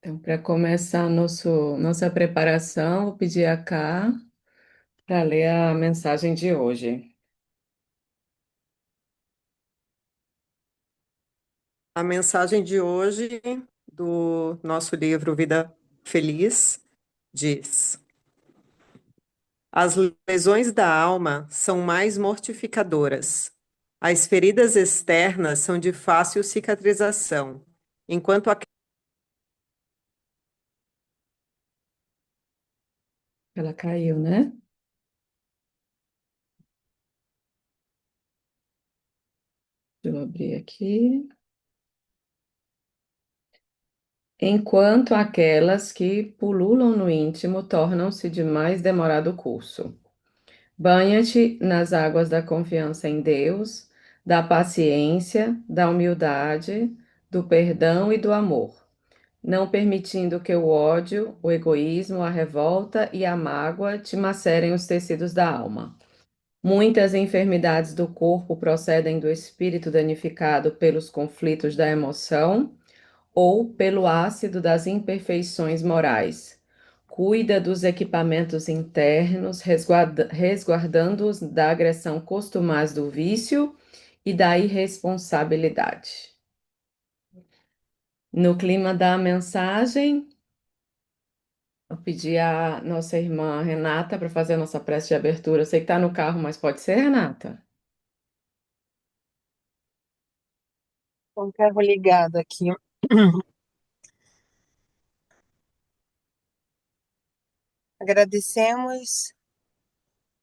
Então, para começar nossa preparação, vou pedir a Cá para ler a mensagem de hoje. A mensagem de hoje do nosso livro Vida Feliz diz: As lesões da alma são mais mortificadoras. As feridas externas são de fácil cicatrização, enquanto Ela caiu, né? Deixa eu abrir aqui. Enquanto aquelas que pululam no íntimo tornam-se de mais demorado curso. Banha-te nas águas da confiança em Deus, da paciência, da humildade, do perdão e do amor, não permitindo que o ódio, o egoísmo, a revolta e a mágoa te macerem os tecidos da alma. Muitas enfermidades do corpo procedem do espírito danificado pelos conflitos da emoção ou pelo ácido das imperfeições morais. Cuida dos equipamentos internos, resguardando-os da agressão costumaz do vício e da irresponsabilidade. No clima da mensagem, eu pedi a nossa irmã Renata para fazer a nossa prece de abertura. Eu sei que está no carro, mas pode ser, Renata? Com o carro ligado aqui. Agradecemos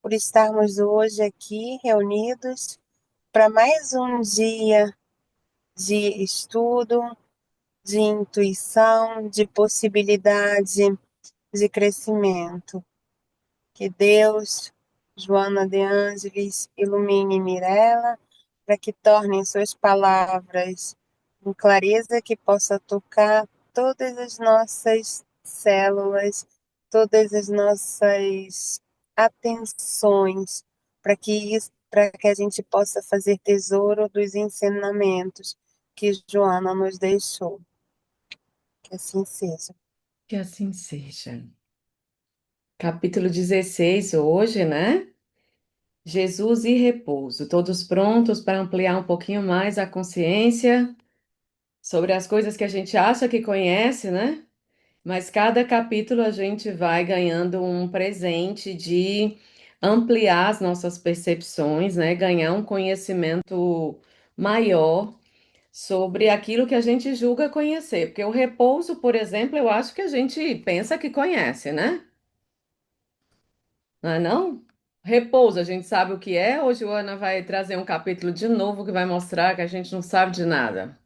por estarmos hoje aqui reunidos para mais um dia de estudo, de intuição, de possibilidade de crescimento. Que Deus, Joana de Ângeles, ilumine Mirella para que tornem suas palavras com clareza que possa tocar todas as nossas células, todas as nossas atenções, para que a gente possa fazer tesouro dos ensinamentos que Joana nos deixou. Que assim seja. Que assim seja. Capítulo 16 hoje, né? Jesus e repouso. Todos prontos para ampliar um pouquinho mais a consciência sobre as coisas que a gente acha que conhece, né? Mas cada capítulo a gente vai ganhando um presente de ampliar as nossas percepções, né? Ganhar um conhecimento maior sobre aquilo que a gente julga conhecer. Porque o repouso, por exemplo, eu acho que a gente pensa que conhece, né? Não é não? Repouso, a gente sabe o que é. Hoje a Ana vai trazer um capítulo de novo que vai mostrar que a gente não sabe de nada.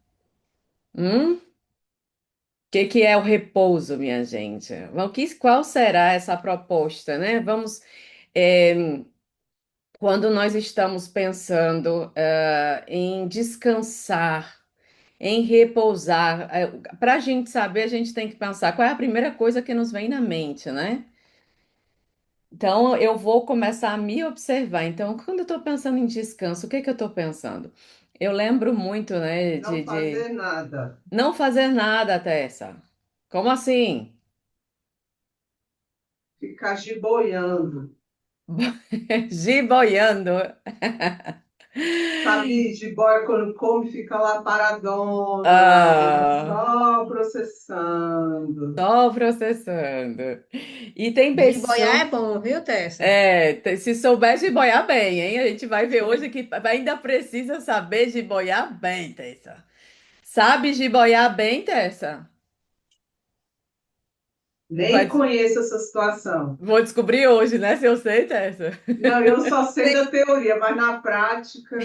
O que é o repouso, minha gente? Qual será essa proposta, né? É, quando nós estamos pensando, em descansar, em repousar, para a gente saber, a gente tem que pensar qual é a primeira coisa que nos vem na mente, né? Então, eu vou começar a me observar. Então, quando eu estou pensando em descanso, o que que eu estou pensando? Eu lembro muito, né, não de fazer nada, não fazer nada, Tessa. Como assim? ficar jiboiando. Giboiando. Sabe, jiboia quando come fica lá paradona, lá, Ah, só processando. só processando. E tem De boiar é pessoa. bom, viu, Tessa? Se souber giboiar bem, hein? A gente vai ver hoje que ainda precisa saber giboiar bem, Tessa. Sabe giboiar bem, Tessa? Nem Vai, conheço essa situação. vou descobrir hoje, né? Se eu sei, Tessa. Não, eu só sei Sei- da teoria, mas na prática,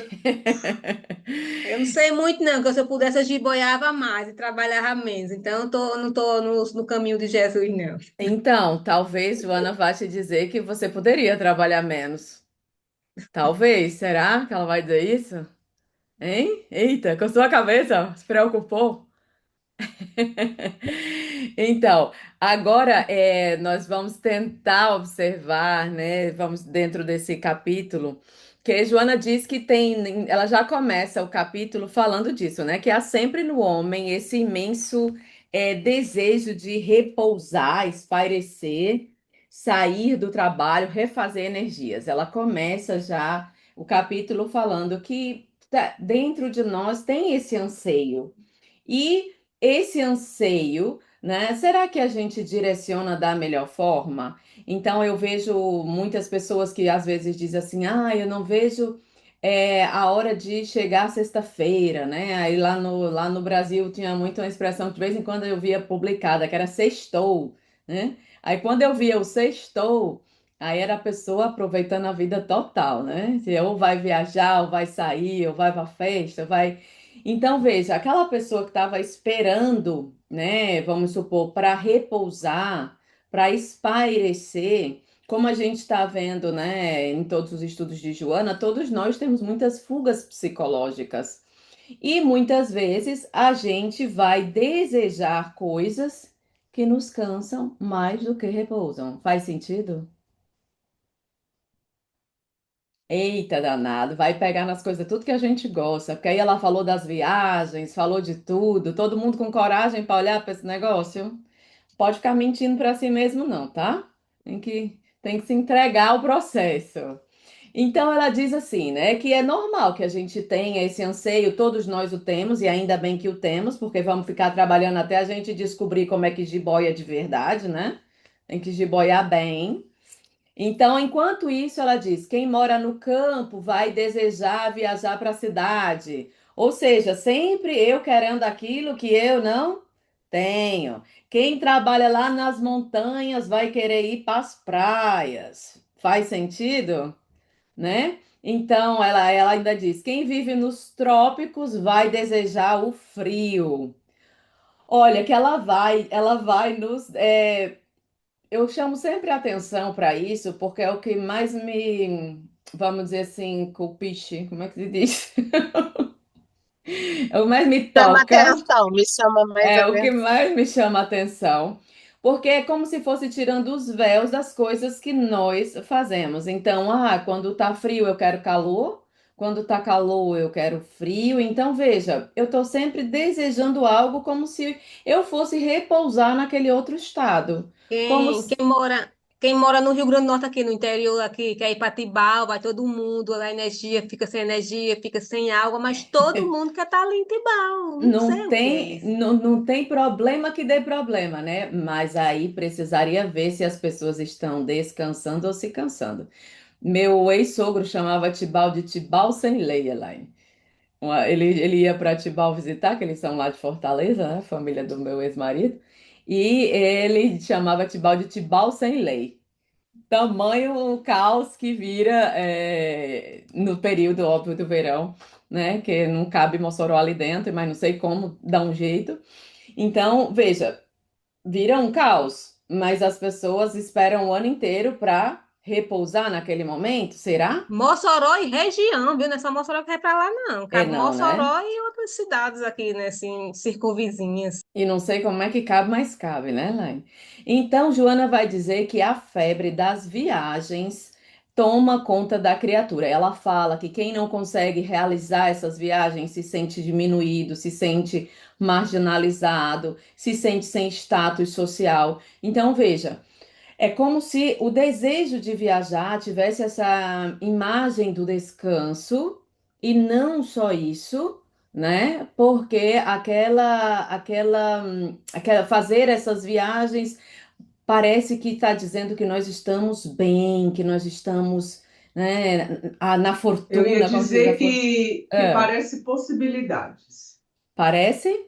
Eu não sei muito, não, que se eu pudesse, eu jiboiava mais e trabalhava menos. Então, não tô no caminho de Jesus, não. Então, talvez Joana vá te dizer que você poderia trabalhar menos. Talvez, será que ela vai dizer isso? Hein? Eita, com sua cabeça, se preocupou? Então, agora nós vamos tentar observar, né? Vamos dentro desse capítulo, que Joana diz que ela já começa o capítulo falando disso, né? Que há sempre no homem esse imenso desejo de repousar, espairecer, sair do trabalho, refazer energias. Ela começa já o capítulo falando que dentro de nós tem esse anseio. E esse anseio, né? Será que a gente direciona da melhor forma? Então eu vejo muitas pessoas que às vezes dizem assim, eu não vejo a hora de chegar sexta-feira, né? Aí lá no Brasil tinha muito uma expressão que de vez em quando eu via publicada, que era sextou, né? Aí quando eu via o sextou, aí era a pessoa aproveitando a vida total, né? Se ou vai viajar, ou vai sair, ou vai para festa, vai. Então, veja, aquela pessoa que estava esperando, né, vamos supor, para repousar, para espairecer, como a gente está vendo, né, em todos os estudos de Joana, todos nós temos muitas fugas psicológicas. E muitas vezes a gente vai desejar coisas que nos cansam mais do que repousam. Faz sentido? Eita, danado, vai pegar nas coisas tudo que a gente gosta, porque aí ela falou das viagens, falou de tudo, todo mundo com coragem para olhar para esse negócio. Pode ficar mentindo para si mesmo, não, tá? Tem que se entregar ao processo. Então ela diz assim, né, que é normal que a gente tenha esse anseio, todos nós o temos, e ainda bem que o temos, porque vamos ficar trabalhando até a gente descobrir como é que jiboia de verdade, né? Tem que jiboiar bem. Então, enquanto isso, ela diz: quem mora no campo vai desejar viajar para a cidade. Ou seja, sempre eu querendo aquilo que eu não tenho. Quem trabalha lá nas montanhas vai querer ir para as praias. Faz sentido, né? Então, ela ainda diz: quem vive nos trópicos vai desejar o frio. Olha, que ela vai eu chamo sempre a atenção para isso, porque é o que mais vamos dizer assim, cupiche, como é que se diz? É o que mais me Chama toca, atenção, me chama mais é o que atenção. mais me chama a atenção, porque é como se fosse tirando os véus das coisas que nós fazemos. Então, quando tá frio eu quero calor, quando tá calor eu quero frio. Então, veja, eu tô sempre desejando algo como se eu fosse repousar naquele outro estado. Como Quem, se quem mora, quem mora no Rio Grande do Norte, aqui no interior, aqui, quer ir para Tibau, vai todo mundo, a energia, fica sem água, mas todo mundo quer estar ali em Tibau, não Não sei o que é tem, isso. não, não tem problema que dê problema, né? Mas aí precisaria ver se as pessoas estão descansando ou se cansando. Meu ex-sogro chamava Tibau de Tibau sem lei, Elaine. Ele ia para Tibau visitar, que eles são lá de Fortaleza, né? Família do meu ex-marido. E ele chamava Tibau de Tibau sem lei. Tamanho o caos que vira no período, óbvio, do verão, né? Que não cabe Mossoró ali dentro, mas não sei como dar um jeito. Então, veja, vira um caos, mas as pessoas esperam o ano inteiro para repousar naquele momento, será? Mossoró e região, viu? Não é só Mossoró que vai para lá, não. É Cabe não, né? Mossoró e outras cidades aqui, né, assim, circunvizinhas. E não sei como é que cabe, mas cabe, né, Laine? Então, Joana vai dizer que a febre das viagens toma conta da criatura. Ela fala que quem não consegue realizar essas viagens se sente diminuído, se sente marginalizado, se sente sem status social. Então, veja. É como se o desejo de viajar tivesse essa imagem do descanso e não só isso, né? Porque aquela fazer essas viagens parece que está dizendo que nós estamos bem, que nós estamos, né, na Eu ia fortuna, como se diz, dizer que é, parece possibilidades. parece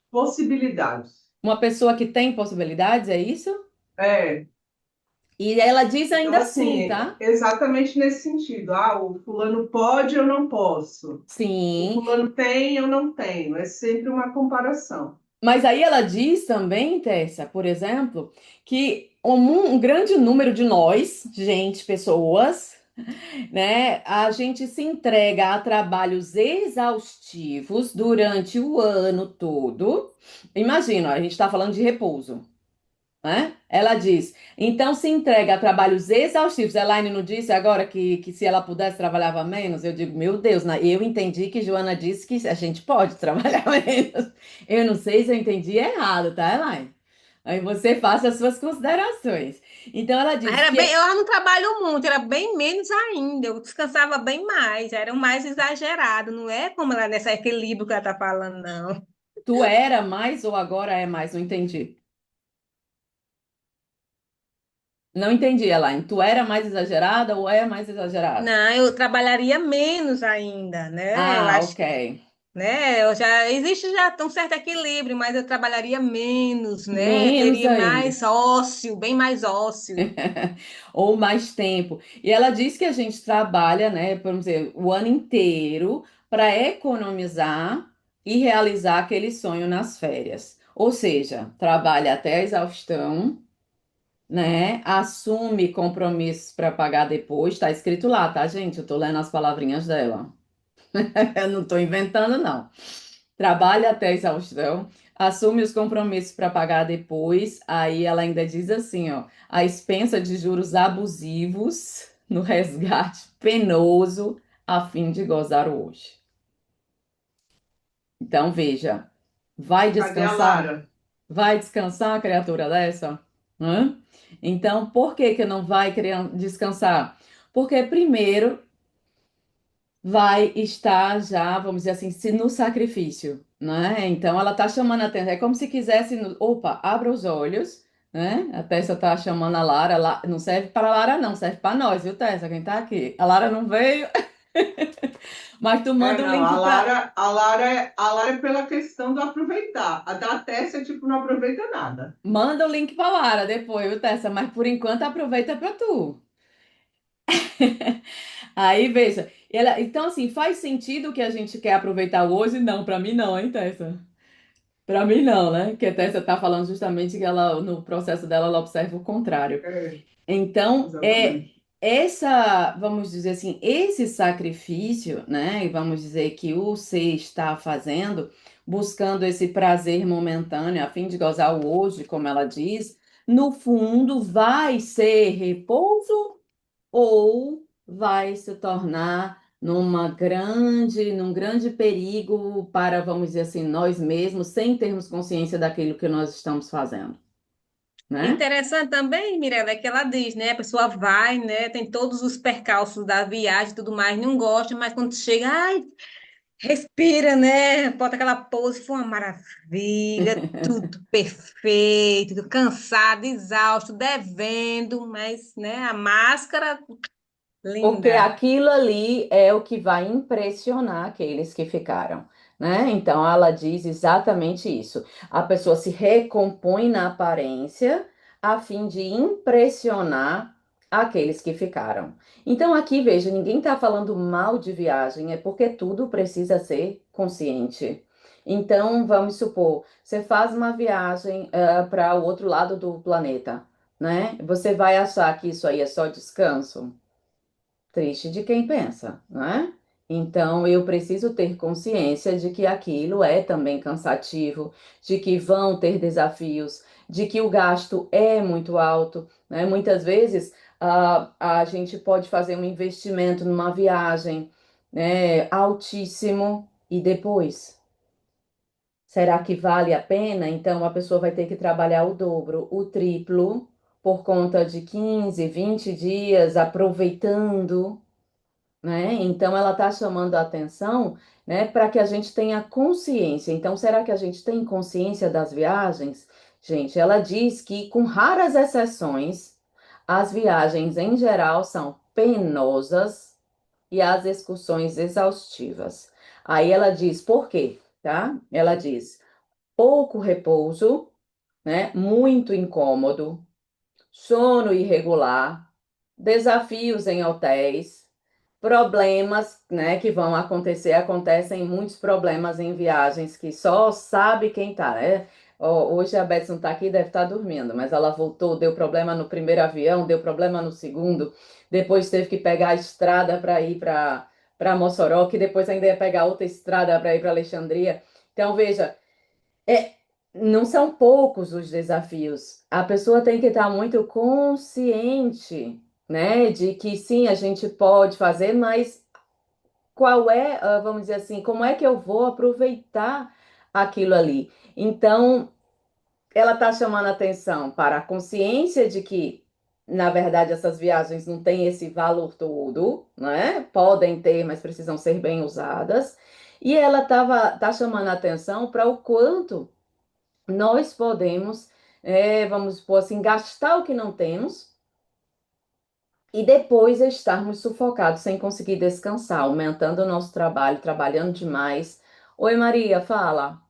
Possibilidades. uma pessoa que tem possibilidades, é isso? É. E ela diz Então, ainda assim, assim, tá? exatamente nesse sentido. Ah, o fulano pode, eu não posso. O Sim. fulano tem, eu não tenho. É sempre uma comparação. Mas aí ela diz também, Tessa, por exemplo, que um grande número de nós, gente, pessoas, né, a gente se entrega a trabalhos exaustivos durante o ano todo. Imagina, ó, a gente está falando de repouso. né? Ela diz, então se entrega a trabalhos exaustivos. Elaine não disse agora que se ela pudesse trabalhava menos? Eu digo, meu Deus, eu entendi que Joana disse que a gente pode trabalhar menos. Eu não sei se eu entendi errado, tá, Elaine? Aí você faça as suas considerações. Então ela Mas diz era bem, que eu não trabalho muito, era bem menos ainda. Eu descansava bem mais, era mais exagerado, não é como ela nesse equilíbrio que ela está falando, não. tu era mais ou agora é mais, não entendi. Não entendi, Elaine. Tu era mais exagerada ou é mais exagerada? Não, eu trabalharia menos ainda, né? Eu Ah, acho, ok. né? Eu já existe já um certo equilíbrio, mas eu trabalharia menos, né? Menos Teria ainda. mais ócio, bem mais ócio. Ou mais tempo. E ela diz que a gente trabalha, né, vamos dizer, o ano inteiro para economizar e realizar aquele sonho nas férias. Ou seja, trabalha até a exaustão, né? Assume compromissos para pagar depois. Está escrito lá, tá, gente? Eu tô lendo as palavrinhas dela. Eu não estou inventando, não. Trabalha até a exaustão, assume os compromissos para pagar depois. Aí ela ainda diz assim, ó, a expensa de juros abusivos no resgate penoso a fim de gozar o hoje. Então veja, vai Cadê a descansar? Lara? Vai descansar, criatura dessa? Hã? Então, por que que não vai descansar? Porque primeiro vai estar já, vamos dizer assim, se no sacrifício, né? Então ela está chamando a atenção, é como se quisesse, opa, abra os olhos, né? A Tessa está chamando a Lara, não serve para a Lara não, serve para nós, viu, Tessa, quem tá aqui? A Lara não veio, mas tu É, manda o não, link para, A Lara é pela questão do aproveitar. A da Tessa, tipo, não aproveita nada. manda o link para Lara depois, viu, Tessa? Mas por enquanto aproveita para tu. Aí veja, então assim, faz sentido que a gente quer aproveitar hoje? Não, para mim não, hein, Tessa? Para mim não, né? Que a Tessa está falando justamente que ela, no processo dela, ela observa o contrário. É, Então, exatamente. vamos dizer assim, esse sacrifício, né? E vamos dizer que o ser está fazendo, buscando esse prazer momentâneo, a fim de gozar o hoje, como ela diz, no fundo vai ser repouso ou vai se tornar num grande perigo para, vamos dizer assim, nós mesmos, sem termos consciência daquilo que nós estamos fazendo, né? Interessante também, Mirella, é que ela diz, né? A pessoa vai, né? Tem todos os percalços da viagem e tudo mais, não gosta, mas quando chega, ai, respira, né? Bota aquela pose, foi uma maravilha, tudo perfeito, cansado, exausto, devendo, mas, né? A máscara, Porque linda. aquilo ali é o que vai impressionar aqueles que ficaram, né? Então ela diz exatamente isso. A pessoa se recompõe na aparência a fim de impressionar aqueles que ficaram. Então aqui veja, ninguém está falando mal de viagem, é porque tudo precisa ser consciente. Então vamos supor, você faz uma viagem para o outro lado do planeta, né? Você vai achar que isso aí é só descanso? Triste de quem pensa, não é? Então, eu preciso ter consciência de que aquilo é também cansativo, de que vão ter desafios, de que o gasto é muito alto, né? Muitas vezes a gente pode fazer um investimento numa viagem, né, altíssimo e depois, será que vale a pena? Então, a pessoa vai ter que trabalhar o dobro, o triplo, por conta de 15, 20 dias aproveitando, né? Então ela está chamando a atenção, né, para que a gente tenha consciência. Então, será que a gente tem consciência das viagens? Gente, ela diz que, com raras exceções, as viagens em geral são penosas e as excursões exaustivas. Aí ela diz por quê, tá? Ela diz pouco repouso, né? Muito incômodo, sono irregular, desafios em hotéis, problemas, né, que vão acontecer, acontecem muitos problemas em viagens que só sabe quem tá, né? Ó, hoje a Beth não tá aqui, deve estar dormindo, mas ela voltou, deu problema no primeiro avião, deu problema no segundo, depois teve que pegar a estrada para ir para Mossoró, que depois ainda ia pegar outra estrada para ir para Alexandria. Então, veja, é, não são poucos os desafios. A pessoa tem que estar muito consciente, né, de que sim, a gente pode fazer, mas qual é, vamos dizer assim, como é que eu vou aproveitar aquilo ali? Então, ela está chamando atenção para a consciência de que, na verdade, essas viagens não têm esse valor todo, né? Podem ter, mas precisam ser bem usadas. E ela tá chamando atenção para o quanto nós podemos, vamos supor assim, gastar o que não temos e depois estarmos sufocados sem conseguir descansar, aumentando o nosso trabalho, trabalhando demais. Oi, Maria, fala.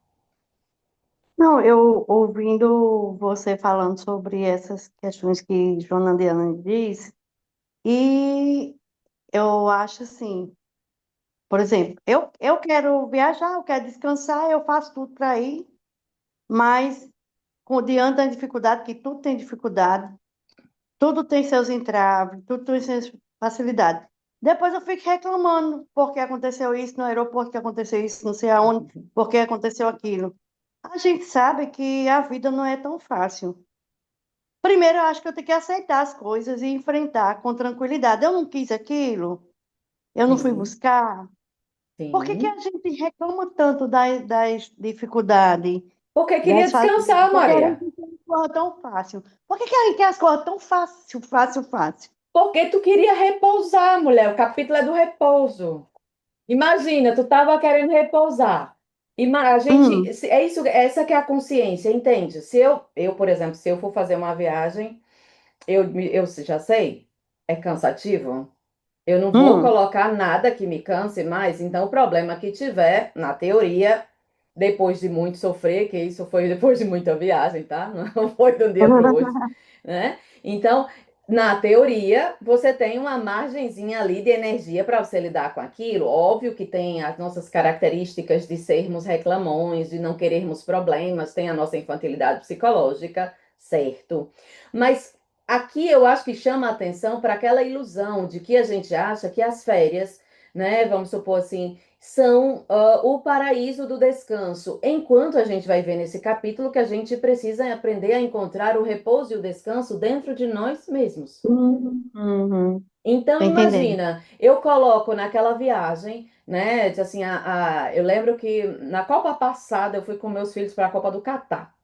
Não, eu ouvindo você falando sobre essas questões que Joana Diana diz, e eu acho assim, por exemplo, eu quero viajar, eu quero descansar, eu faço tudo para ir, mas diante da dificuldade, que tudo tem dificuldade, tudo tem seus entraves, tudo tem suas facilidades. Depois eu fico reclamando porque aconteceu isso no aeroporto, que aconteceu isso não sei aonde, porque aconteceu aquilo. A gente sabe que a vida não é tão fácil. Primeiro, eu acho que eu tenho que aceitar as coisas e enfrentar com tranquilidade. Eu não quis aquilo, eu não fui Sim, buscar. Por que que a sim. gente reclama tanto das dificuldades, Porque queria das facilidades? descansar, Porque a Maria. gente quer as coisas tão fácil. Por que que a gente quer as coisas tão fácil, fácil, fácil? Porque tu queria repousar, mulher. O capítulo é do repouso. Imagina, tu estava querendo repousar. A gente, Hum, é isso, essa que é a consciência, entende? Se eu, por exemplo, se eu for fazer uma viagem, eu já sei, é cansativo. Eu não vou hum, colocar nada que me canse mais. Então, o problema que tiver, na teoria, depois de muito sofrer, que isso foi depois de muita viagem, tá? Não foi de um dia para o outro, né? Então, na teoria, você tem uma margenzinha ali de energia para você lidar com aquilo. Óbvio que tem as nossas características de sermos reclamões, de não querermos problemas, tem a nossa infantilidade psicológica, certo? Mas aqui eu acho que chama a atenção para aquela ilusão de que a gente acha que as férias, né, vamos supor assim, são o paraíso do descanso. Enquanto a gente vai ver nesse capítulo que a gente precisa aprender a encontrar o repouso e o descanso dentro de nós mesmos. tô Então, entendendo. imagina, eu coloco naquela viagem, né? Assim, eu lembro que na Copa passada eu fui com meus filhos para a Copa do Catar.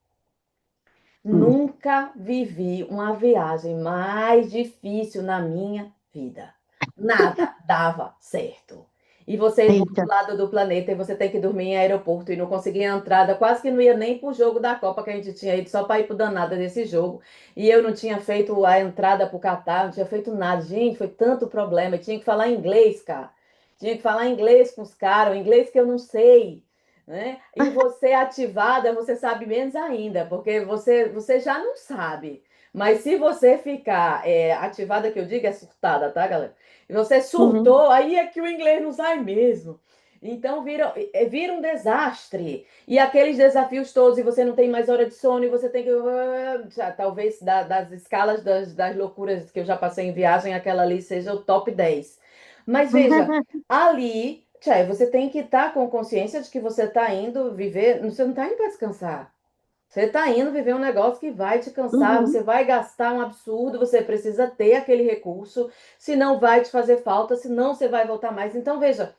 Hum. Nunca vivi uma viagem mais difícil na minha vida. Nada dava certo. E você do outro Eita. lado do planeta e você tem que dormir em aeroporto e não conseguia entrada, quase que não ia nem pro jogo da Copa que a gente tinha ido só para ir pro danada desse jogo. E eu não tinha feito a entrada pro Catar, não tinha feito nada. Gente, foi tanto problema. Eu tinha que falar inglês, cara. Tinha que falar inglês com os caras, o inglês que eu não sei, né? E você ativada, você sabe menos ainda, porque você já não sabe. Mas se você ficar ativada, que eu digo, é surtada, tá, galera? E você Uhum. surtou, aí é que o inglês não sai mesmo. Então vira um desastre. E aqueles desafios todos, e você não tem mais hora de sono, e você tem que. Talvez das escalas das loucuras que eu já passei em viagem, aquela ali seja o top 10. Mas veja, ali, Tchê, você tem que estar com consciência de que você está indo viver, você não está indo para descansar. Você está indo viver um negócio que vai te cansar, você Uhum. vai gastar um absurdo, você precisa ter aquele recurso, senão vai te fazer falta, senão você vai voltar mais. Então, veja,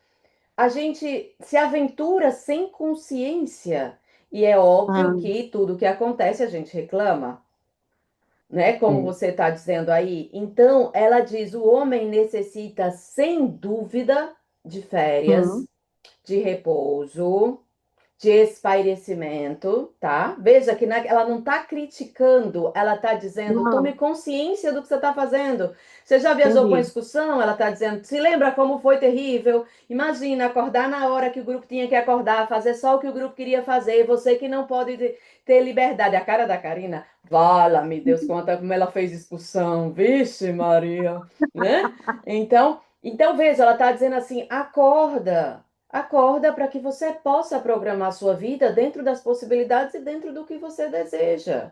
a gente se aventura sem consciência. E é óbvio Ah, que tudo que acontece a gente reclama, né? Como é. você está dizendo aí. Então, ela diz: o homem necessita, sem dúvida, de férias, Hum. de repouso, de espairecimento, tá? Veja que ela não está criticando, ela está dizendo: tome Não, consciência do que você está fazendo. Você já viajou com a entendi. excursão? Ela está dizendo: se lembra como foi terrível? Imagina acordar na hora que o grupo tinha que acordar, fazer só o que o grupo queria fazer, você que não pode ter liberdade. A cara da Karina, vala-me Deus, conta como ela fez excursão, vixe Maria, né? Então veja, ela está dizendo assim: acorda. Acorda para que você possa programar a sua vida dentro das possibilidades e dentro do que você deseja,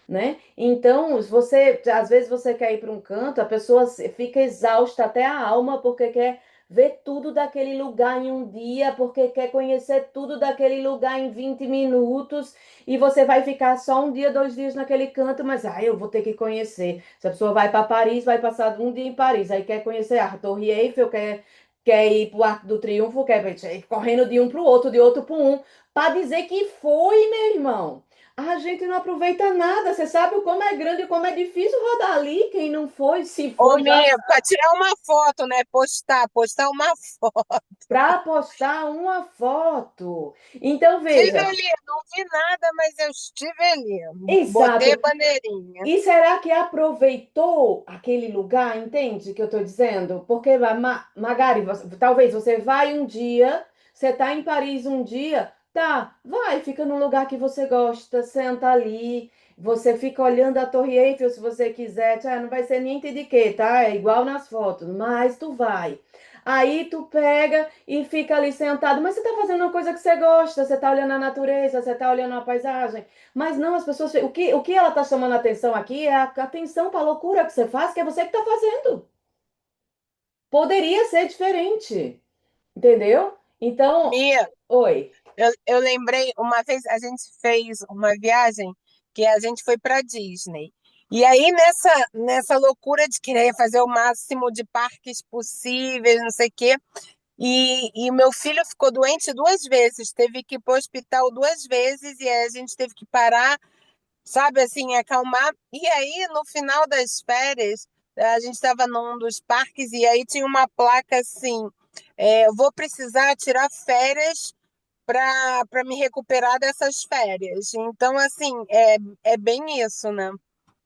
né? Então, às vezes você quer ir para um canto, a pessoa fica exausta até a alma porque quer ver tudo daquele lugar em um dia, porque quer conhecer tudo daquele lugar em 20 minutos, e você vai ficar só um dia, 2 dias naquele canto, mas eu vou ter que conhecer. Se a pessoa vai para Paris, vai passar um dia em Paris, aí quer conhecer a Torre Eiffel, quer ir para o Arco do Triunfo, quer ir correndo de um para o outro, de outro para um, para dizer que foi, meu irmão. A gente não aproveita nada. Você sabe como é grande e como é difícil rodar ali. Quem não foi, se Ô, foi, já Mia, para tirar uma foto, né? Postar uma foto. para postar uma foto. Então, Estive veja, ali, não vi nada, mas eu estive ali. Botei a exato. bandeirinha. E será que aproveitou aquele lugar? Entende o que eu estou dizendo? Porque, Magari, talvez você vai um dia, você está em Paris um dia, tá, vai, fica num lugar que você gosta, senta ali, você fica olhando a Torre Eiffel se você quiser, não vai ser nem de quê, tá? É igual nas fotos, mas tu vai. Aí tu pega e fica ali sentado, mas você está fazendo uma coisa que você gosta, você está olhando a natureza, você está olhando a paisagem. Mas não, as pessoas. O que ela está chamando a atenção aqui é a atenção para a loucura que você faz, que é você que está fazendo. Poderia ser diferente, entendeu? Então, Mia, oi. eu lembrei, uma vez a gente fez uma viagem que a gente foi para Disney. E aí, nessa loucura de querer fazer o máximo de parques possíveis, não sei o quê, e meu filho ficou doente 2 vezes, teve que ir para o hospital 2 vezes, e aí a gente teve que parar, sabe, assim, acalmar. E aí, no final das férias, a gente estava num dos parques e aí tinha uma placa assim: vou precisar tirar férias para me recuperar dessas férias. Então, assim, é bem isso, né?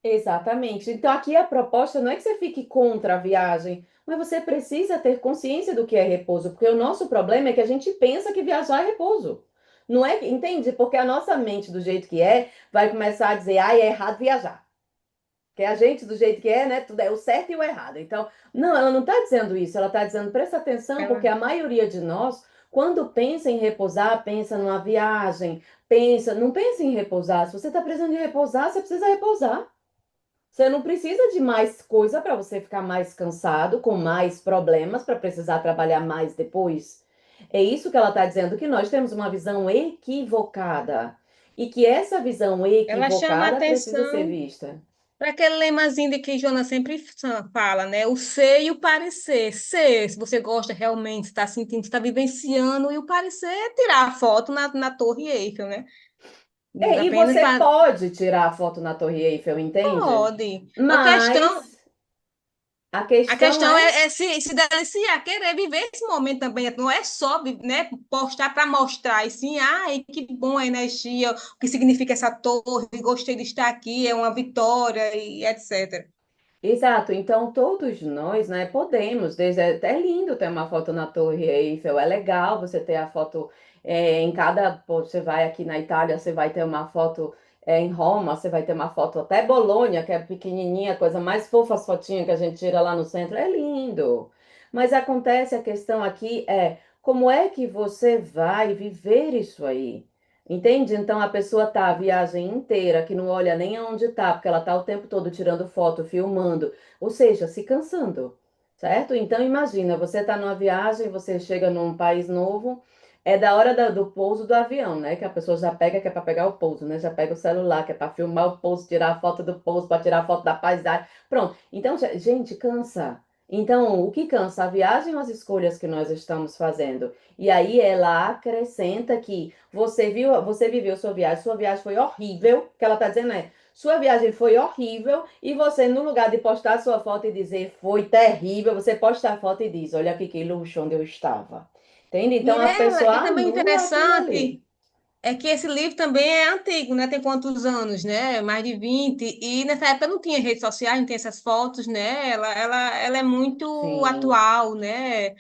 Exatamente. Então, aqui a proposta não é que você fique contra a viagem, mas você precisa ter consciência do que é repouso, porque o nosso problema é que a gente pensa que viajar é repouso. Não é, entende? Porque a nossa mente, do jeito que é, vai começar a dizer, é errado viajar. Que a gente, do jeito que é, né? Tudo é o certo e o errado. Então, não, ela não está dizendo isso, ela está dizendo, presta atenção, porque Ela, a maioria de nós, quando pensa em repousar, pensa numa viagem, não pensa em repousar. Se você está precisando de repousar, você precisa repousar. Você não precisa de mais coisa para você ficar mais cansado, com mais problemas, para precisar trabalhar mais depois. É isso que ela está dizendo, que nós temos uma visão equivocada. E que essa visão ela chama equivocada precisa ser atenção vista. para aquele lemazinho de que Jonas sempre fala, né? O ser e o parecer. Ser, se você gosta realmente, está sentindo, está vivenciando, e o parecer é tirar a foto na Torre Eiffel, né? E Apenas você para. pode tirar a foto na Torre Eiffel, entende? Pode. Mas a A questão questão é é se deliciar, querer viver esse momento também. Não é só, né, postar para mostrar, e sim, ai, que bom a energia, o que significa essa torre, gostei de estar aqui, é uma vitória, e etc. exato. Então todos nós, né, podemos. É lindo ter uma foto na Torre Eiffel. É legal você ter a foto em cada. Pô, você vai aqui na Itália, você vai ter uma foto em Roma, você vai ter uma foto até Bolonha, que é pequenininha, a coisa mais fofa, as fotinhas que a gente tira lá no centro. É lindo. Mas acontece a questão aqui é como é que você vai viver isso aí? Entende? Então a pessoa tá a viagem inteira que não olha nem aonde tá, porque ela tá o tempo todo tirando foto, filmando, ou seja, se cansando, certo? Então imagina, você tá numa viagem, você chega num país novo, é da hora do pouso do avião, né? Que a pessoa já pega, que é para pegar o pouso, né? Já pega o celular, que é para filmar o pouso, tirar a foto do pouso, para tirar a foto da paisagem. Pronto. Então, gente, cansa. Então, o que cansa? A viagem ou as escolhas que nós estamos fazendo? E aí ela acrescenta que você viveu sua viagem foi horrível, que ela está dizendo sua viagem foi horrível e você, no lugar de postar sua foto e dizer foi terrível, você posta a foto e diz, olha aqui que luxo onde eu estava. Entende? Então a Mirela, pessoa e também anula aquilo ali. interessante é que esse livro também é antigo, né? Tem quantos anos, né? Mais de 20. E nessa época não tinha redes sociais, não tem essas fotos, né? Ela é muito Sim, atual, né?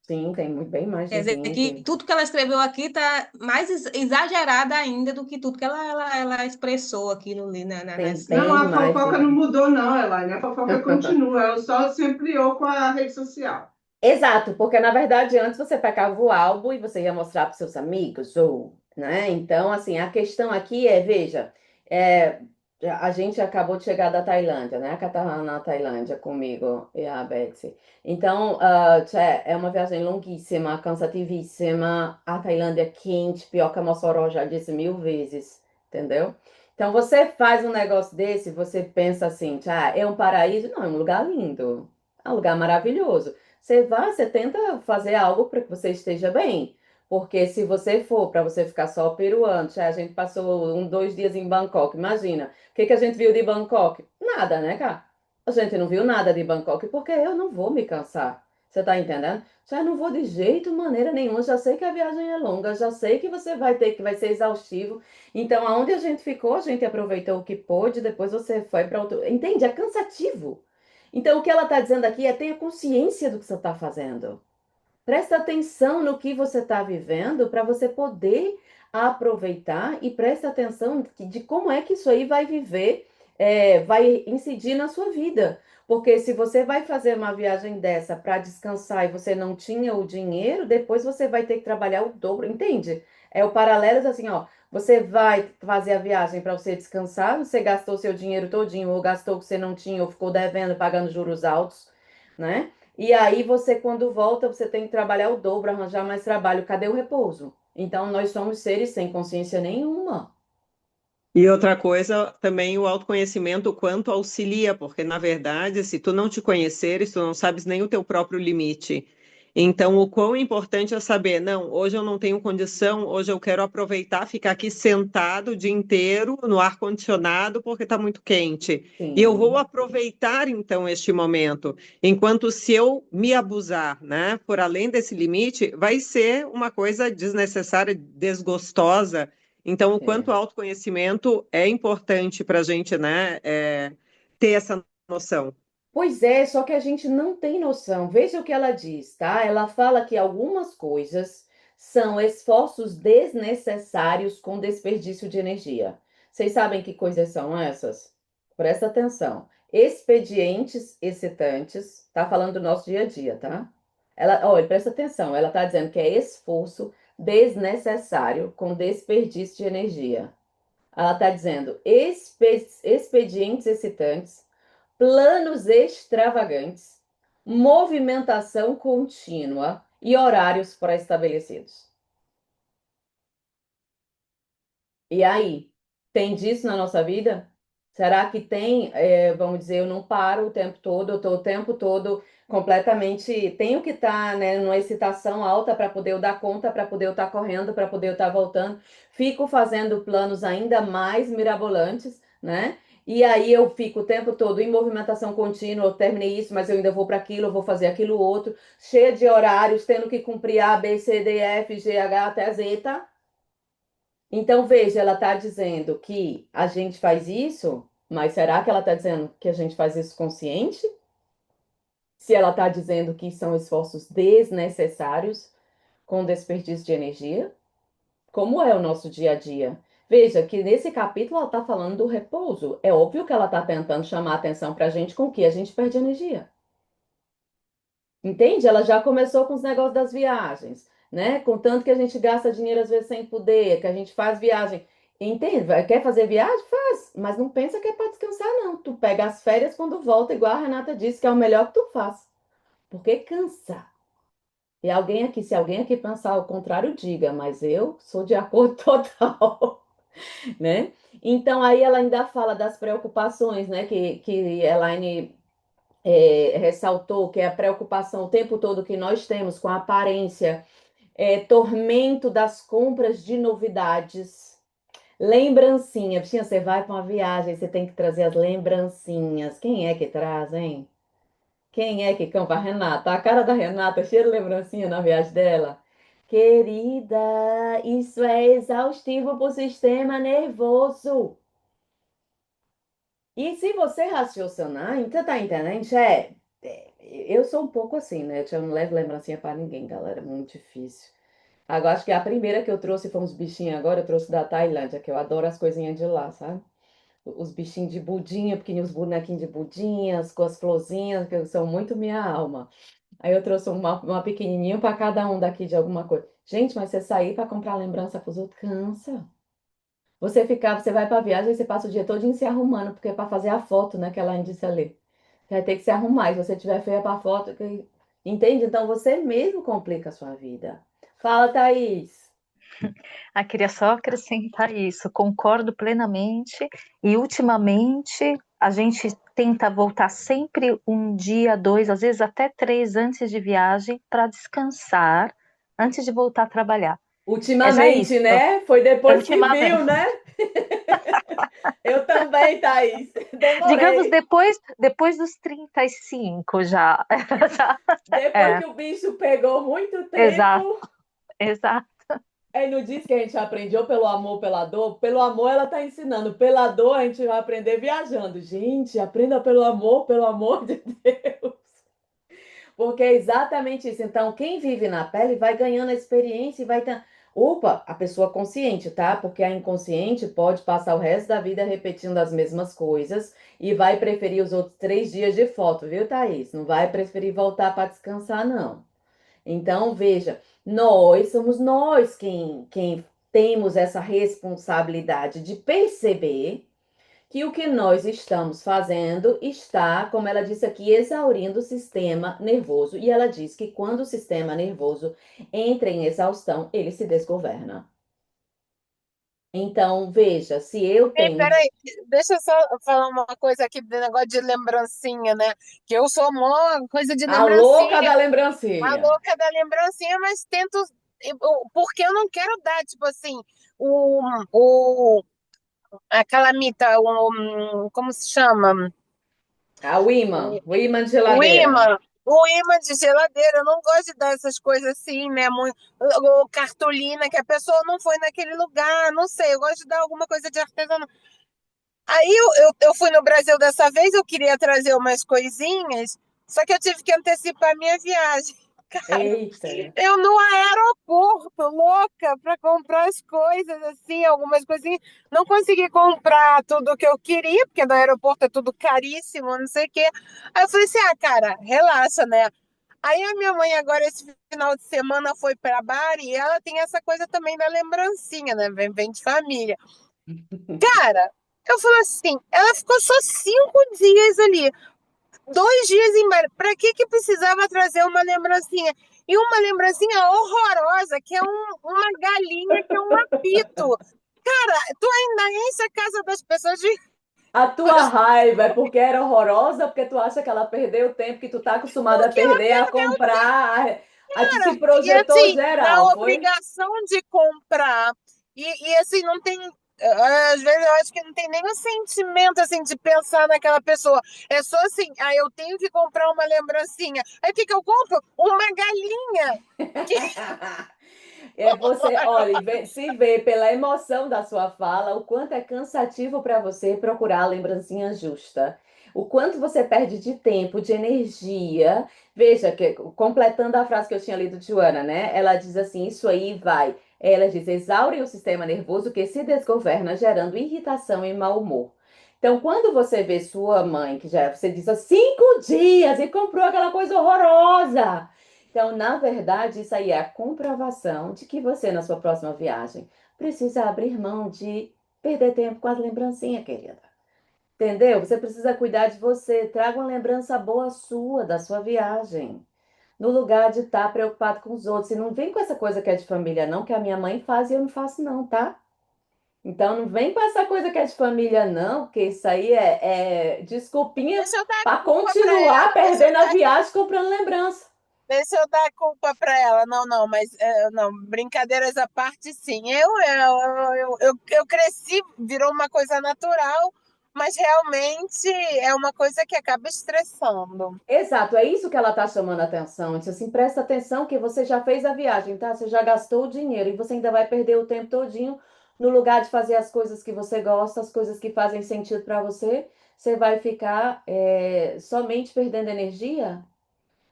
sim, tem muito bem mais Quer de dizer que 20. tudo que ela escreveu aqui está mais exagerada ainda do que tudo que ela expressou aqui no, Tem Não, bem a mais de fofoca não 20. mudou, não, Elaine. A fofoca continua. Ela só se ampliou com a rede social. Exato, porque na verdade antes você pegava o álbum e você ia mostrar para seus amigos, ou, né? Então, assim, a questão aqui é, veja, é, A gente acabou de chegar da Tailândia, né? Que tá na Tailândia comigo e a Betsy. Então, tchê, é uma viagem longuíssima, cansativíssima. A Tailândia é quente, pior que a Mossoró, já disse 1000 vezes, entendeu? Então, você faz um negócio desse, você pensa assim, tchê, é um paraíso? Não, é um lugar lindo. É um lugar maravilhoso. Você vai, você tenta fazer algo para que você esteja bem. Porque se você for para você ficar só peruando, tchê, a gente passou 2 dias em Bangkok, imagina. O que a gente viu de Bangkok? Nada, né, cara? A gente não viu nada de Bangkok porque eu não vou me cansar. Você tá entendendo? Já não vou de jeito, maneira nenhuma. Já sei que a viagem é longa, já sei que você vai ter, que vai ser exaustivo. Então, aonde a gente ficou, a gente aproveitou o que pôde, depois você foi para outro. Entende? É cansativo. Então, o que ela tá dizendo aqui é tenha consciência do que você tá fazendo. Presta atenção no que você está vivendo para você poder aproveitar e presta atenção de como é que isso aí vai viver, vai incidir na sua vida. Porque se você vai fazer uma viagem dessa para descansar e você não tinha o dinheiro, depois você vai ter que trabalhar o dobro, entende? É o paralelo assim, ó. Você vai fazer a viagem para você descansar, você gastou seu dinheiro todinho, ou gastou o que você não tinha, ou ficou devendo, pagando juros altos, né? E aí você, quando volta, você tem que trabalhar o dobro, arranjar mais trabalho. Cadê o repouso? Então, nós somos seres sem consciência nenhuma. E outra coisa, também o autoconhecimento, o quanto auxilia, porque na verdade, se tu não te conheceres, tu não sabes nem o teu próprio limite. Então, o quão importante é saber, não, hoje eu não tenho condição, hoje eu quero aproveitar, ficar aqui sentado o dia inteiro no ar-condicionado porque está muito quente. E eu vou Sim, aproveitar então este momento. Enquanto se eu me abusar, né, por além desse limite, vai ser uma coisa desnecessária, desgostosa. Então, o quanto o é. autoconhecimento é importante para a gente, né, ter essa noção. Pois é, só que a gente não tem noção. Veja o que ela diz, tá? Ela fala que algumas coisas são esforços desnecessários com desperdício de energia. Vocês sabem que coisas são essas? Presta atenção. Expedientes excitantes, tá falando do nosso dia a dia, tá? Ela, olha, presta atenção. Ela tá dizendo que é esforço desnecessário com desperdício de energia. Ela tá dizendo expedientes excitantes, planos extravagantes, movimentação contínua e horários pré-estabelecidos. E aí, tem disso na nossa vida? Será que tem, vamos dizer, eu não paro o tempo todo, eu estou o tempo todo completamente, tenho que estar, né, numa excitação alta para poder eu dar conta, para poder eu estar correndo, para poder eu estar voltando. Fico fazendo planos ainda mais mirabolantes, né? E aí eu fico o tempo todo em movimentação contínua, eu terminei isso, mas eu ainda vou para aquilo, eu vou fazer aquilo outro, cheia de horários, tendo que cumprir A, B, C, D, F, G, H até Z. Então, veja, ela está dizendo que a gente faz isso, mas será que ela está dizendo que a gente faz isso consciente? Se ela está dizendo que são esforços desnecessários com desperdício de energia? Como é o nosso dia a dia? Veja que nesse capítulo ela está falando do repouso. É óbvio que ela está tentando chamar a atenção para a gente com que a gente perde energia. Entende? Ela já começou com os negócios das viagens, né? Com tanto que a gente gasta dinheiro às vezes sem poder, que a gente faz viagem. Entende? Quer fazer viagem? Faz, mas não pensa que é para descansar, não. Tu pega as férias quando volta, igual a Renata disse, que é o melhor que tu faz. Porque cansa. E alguém aqui, se alguém aqui pensar o contrário, diga, mas eu sou de acordo total, né? Então aí ela ainda fala das preocupações, né? Que Elaine ressaltou, que é a preocupação o tempo todo que nós temos com a aparência, tormento das compras de novidades, lembrancinha. Bichinha, você vai para uma viagem, você tem que trazer as lembrancinhas. Quem é que traz, hein? Quem é que compra? A Renata. A cara da Renata, cheia de lembrancinha na viagem dela. Querida, isso é exaustivo para o sistema nervoso. E se você raciocinar, então tá entendendo? Eu sou um pouco assim, né? Eu não levo lembrancinha pra ninguém, galera. É muito difícil. Agora, acho que a primeira que eu trouxe foi uns bichinhos agora, eu trouxe da Tailândia, que eu adoro as coisinhas de lá, sabe? Os bichinhos de budinha, pequenininhos bonequinhos de budinhas, com as florzinhas, que são muito minha alma. Aí eu trouxe uma pequenininha pra cada um daqui de alguma coisa. Gente, mas você sair pra comprar lembrança pros outros cansa. Você vai para viagem e você passa o dia todo se arrumando, porque é para fazer a foto, né, que ela disse ali. Você vai ter que se arrumar, e se você tiver feia para foto, entende? Então você mesmo complica a sua vida. Fala, Thaís. Ah, queria só acrescentar isso, concordo plenamente. E ultimamente a gente tenta voltar sempre um dia, dois, às vezes até três antes de viagem para descansar, antes de voltar a trabalhar. É já Ultimamente, isso. né? Foi depois que viu, Ultimamente. né? Eu também, Thaís. Digamos Demorei. depois dos 35 já. Já- Depois É, que o bicho pegou muito exato, tempo. exato. Aí não diz que a gente aprendeu pelo amor, pela dor? Pelo amor ela está ensinando. Pela dor a gente vai aprender viajando. Gente, aprenda pelo amor de Deus. Porque é exatamente isso. Então, quem vive na pele vai ganhando experiência e vai ter. Opa, a pessoa consciente, tá? Porque a inconsciente pode passar o resto da vida repetindo as mesmas coisas e vai preferir os outros 3 dias de foto, viu, Thaís? Não vai preferir voltar para descansar, não. Então, veja, somos nós quem temos essa responsabilidade de perceber que o que nós estamos fazendo está, como ela disse aqui, exaurindo o sistema nervoso. E ela diz que quando o sistema nervoso entra em exaustão, ele se desgoverna. Então, veja, se eu tenho Peraí, deixa eu só falar uma coisa aqui do negócio de lembrancinha, né? Que eu sou mó coisa de a louca lembrancinha, da a lembrancinha. louca da lembrancinha, mas tento. Porque eu não quero dar, tipo assim, o, a calamita, como se chama? O imã de O geladeira. imã. O imã de geladeira, eu não gosto de dar essas coisas assim, né? Muito, ou cartolina, que a pessoa não foi naquele lugar, não sei. Eu gosto de dar alguma coisa de artesanato. Aí eu fui no Brasil dessa vez, eu queria trazer umas coisinhas, só que eu tive que antecipar a minha viagem. Cara, Eita. eu no aeroporto, louca, para comprar as coisas, assim, algumas coisinhas. Não consegui comprar tudo que eu queria, porque no aeroporto é tudo caríssimo, não sei o quê. Aí eu falei assim: ah, cara, relaxa, né? Aí a minha mãe agora esse final de semana foi para Bari e ela tem essa coisa também da lembrancinha, né? Vem de família. Cara, eu falo assim, ela ficou só 5 dias ali, 2 dias em Bari. Pra que que precisava trazer uma lembrancinha? E uma lembrancinha horrorosa, que é uma galinha, que é um apito. Cara, tu ainda enche a casa das pessoas de. A tua raiva é porque era horrorosa, porque tu acha que ela perdeu o tempo que tu tá acostumada a Porque ela perder a comprar, tu te E projetou assim, na geral, foi? obrigação de comprar, e assim, não tem. Às vezes eu acho que não tem nem o sentimento assim de pensar naquela pessoa. É só assim, ah, eu tenho que comprar uma lembrancinha. Aí o que que eu compro? Uma galinha. Que... É você, olha, se vê pela emoção da sua fala, o quanto é cansativo para você procurar a lembrancinha justa. O quanto você perde de tempo, de energia. Veja, que, completando a frase que eu tinha lido de Joana, né? Ela diz assim: isso aí vai. Ela diz: exaure o sistema nervoso que se desgoverna, gerando irritação e mau humor. Então, quando você vê sua mãe, que já você diz há 5 dias e comprou aquela coisa horrorosa. Então, na verdade, isso aí é a comprovação de que você, na sua próxima viagem, precisa abrir mão de perder tempo com as lembrancinhas, querida. Entendeu? Você precisa cuidar de você. Traga uma lembrança boa sua, da sua viagem. No lugar de estar preocupado com os outros. E não vem com essa coisa que é de família, não, que a minha mãe faz e eu não faço, não, tá? Então, não vem com essa coisa que é de família, não, porque isso aí é desculpinha Deixa eu dar para culpa para continuar ela, perdendo a viagem comprando lembrança. deixa eu dar culpa para ela. Não, não, mas não, brincadeiras à parte, sim. Eu cresci, virou uma coisa natural, mas realmente é uma coisa que acaba estressando. Exato, é isso que ela está chamando a atenção. Diz assim, presta atenção que você já fez a viagem, tá? Você já gastou o dinheiro e você ainda vai perder o tempo todinho no lugar de fazer as coisas que você gosta, as coisas que fazem sentido para você. Você vai ficar somente perdendo energia,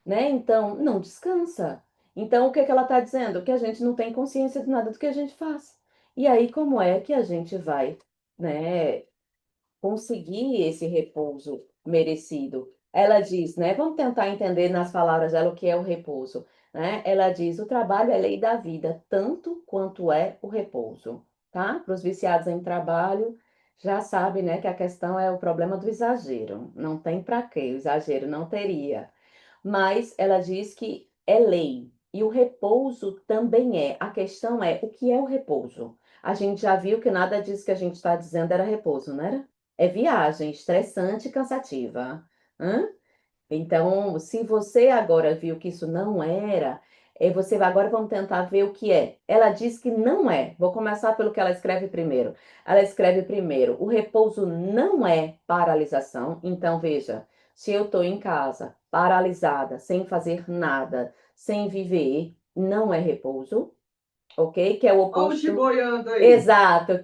né? Então, não descansa. Então, o que que ela está dizendo? Que a gente não tem consciência de nada do que a gente faz. E aí, como é que a gente vai, né? Conseguir esse repouso merecido. Ela diz, né? Vamos tentar entender nas palavras dela o que é o repouso, né? Ela diz: o trabalho é lei da vida, tanto quanto é o repouso. tá? Para os viciados em trabalho, já sabe, né, que a questão é o problema do exagero. Não tem para quê, o exagero não teria. Mas ela diz que é lei. E o repouso também é. A questão é, o que é o repouso? A gente já viu que nada disso que a gente está dizendo era repouso, não era? É viagem estressante e cansativa. Hã? Então, se você agora viu que isso não era, você vai, agora vamos tentar ver o que é. Ela diz que não é. Vou começar pelo que ela escreve primeiro. Ela escreve primeiro: o repouso não é paralisação. Então, veja, se eu estou em casa, paralisada, sem fazer nada, sem viver, não é repouso, ok? Que é o Olha o Gi oposto. boiando aí. Exato,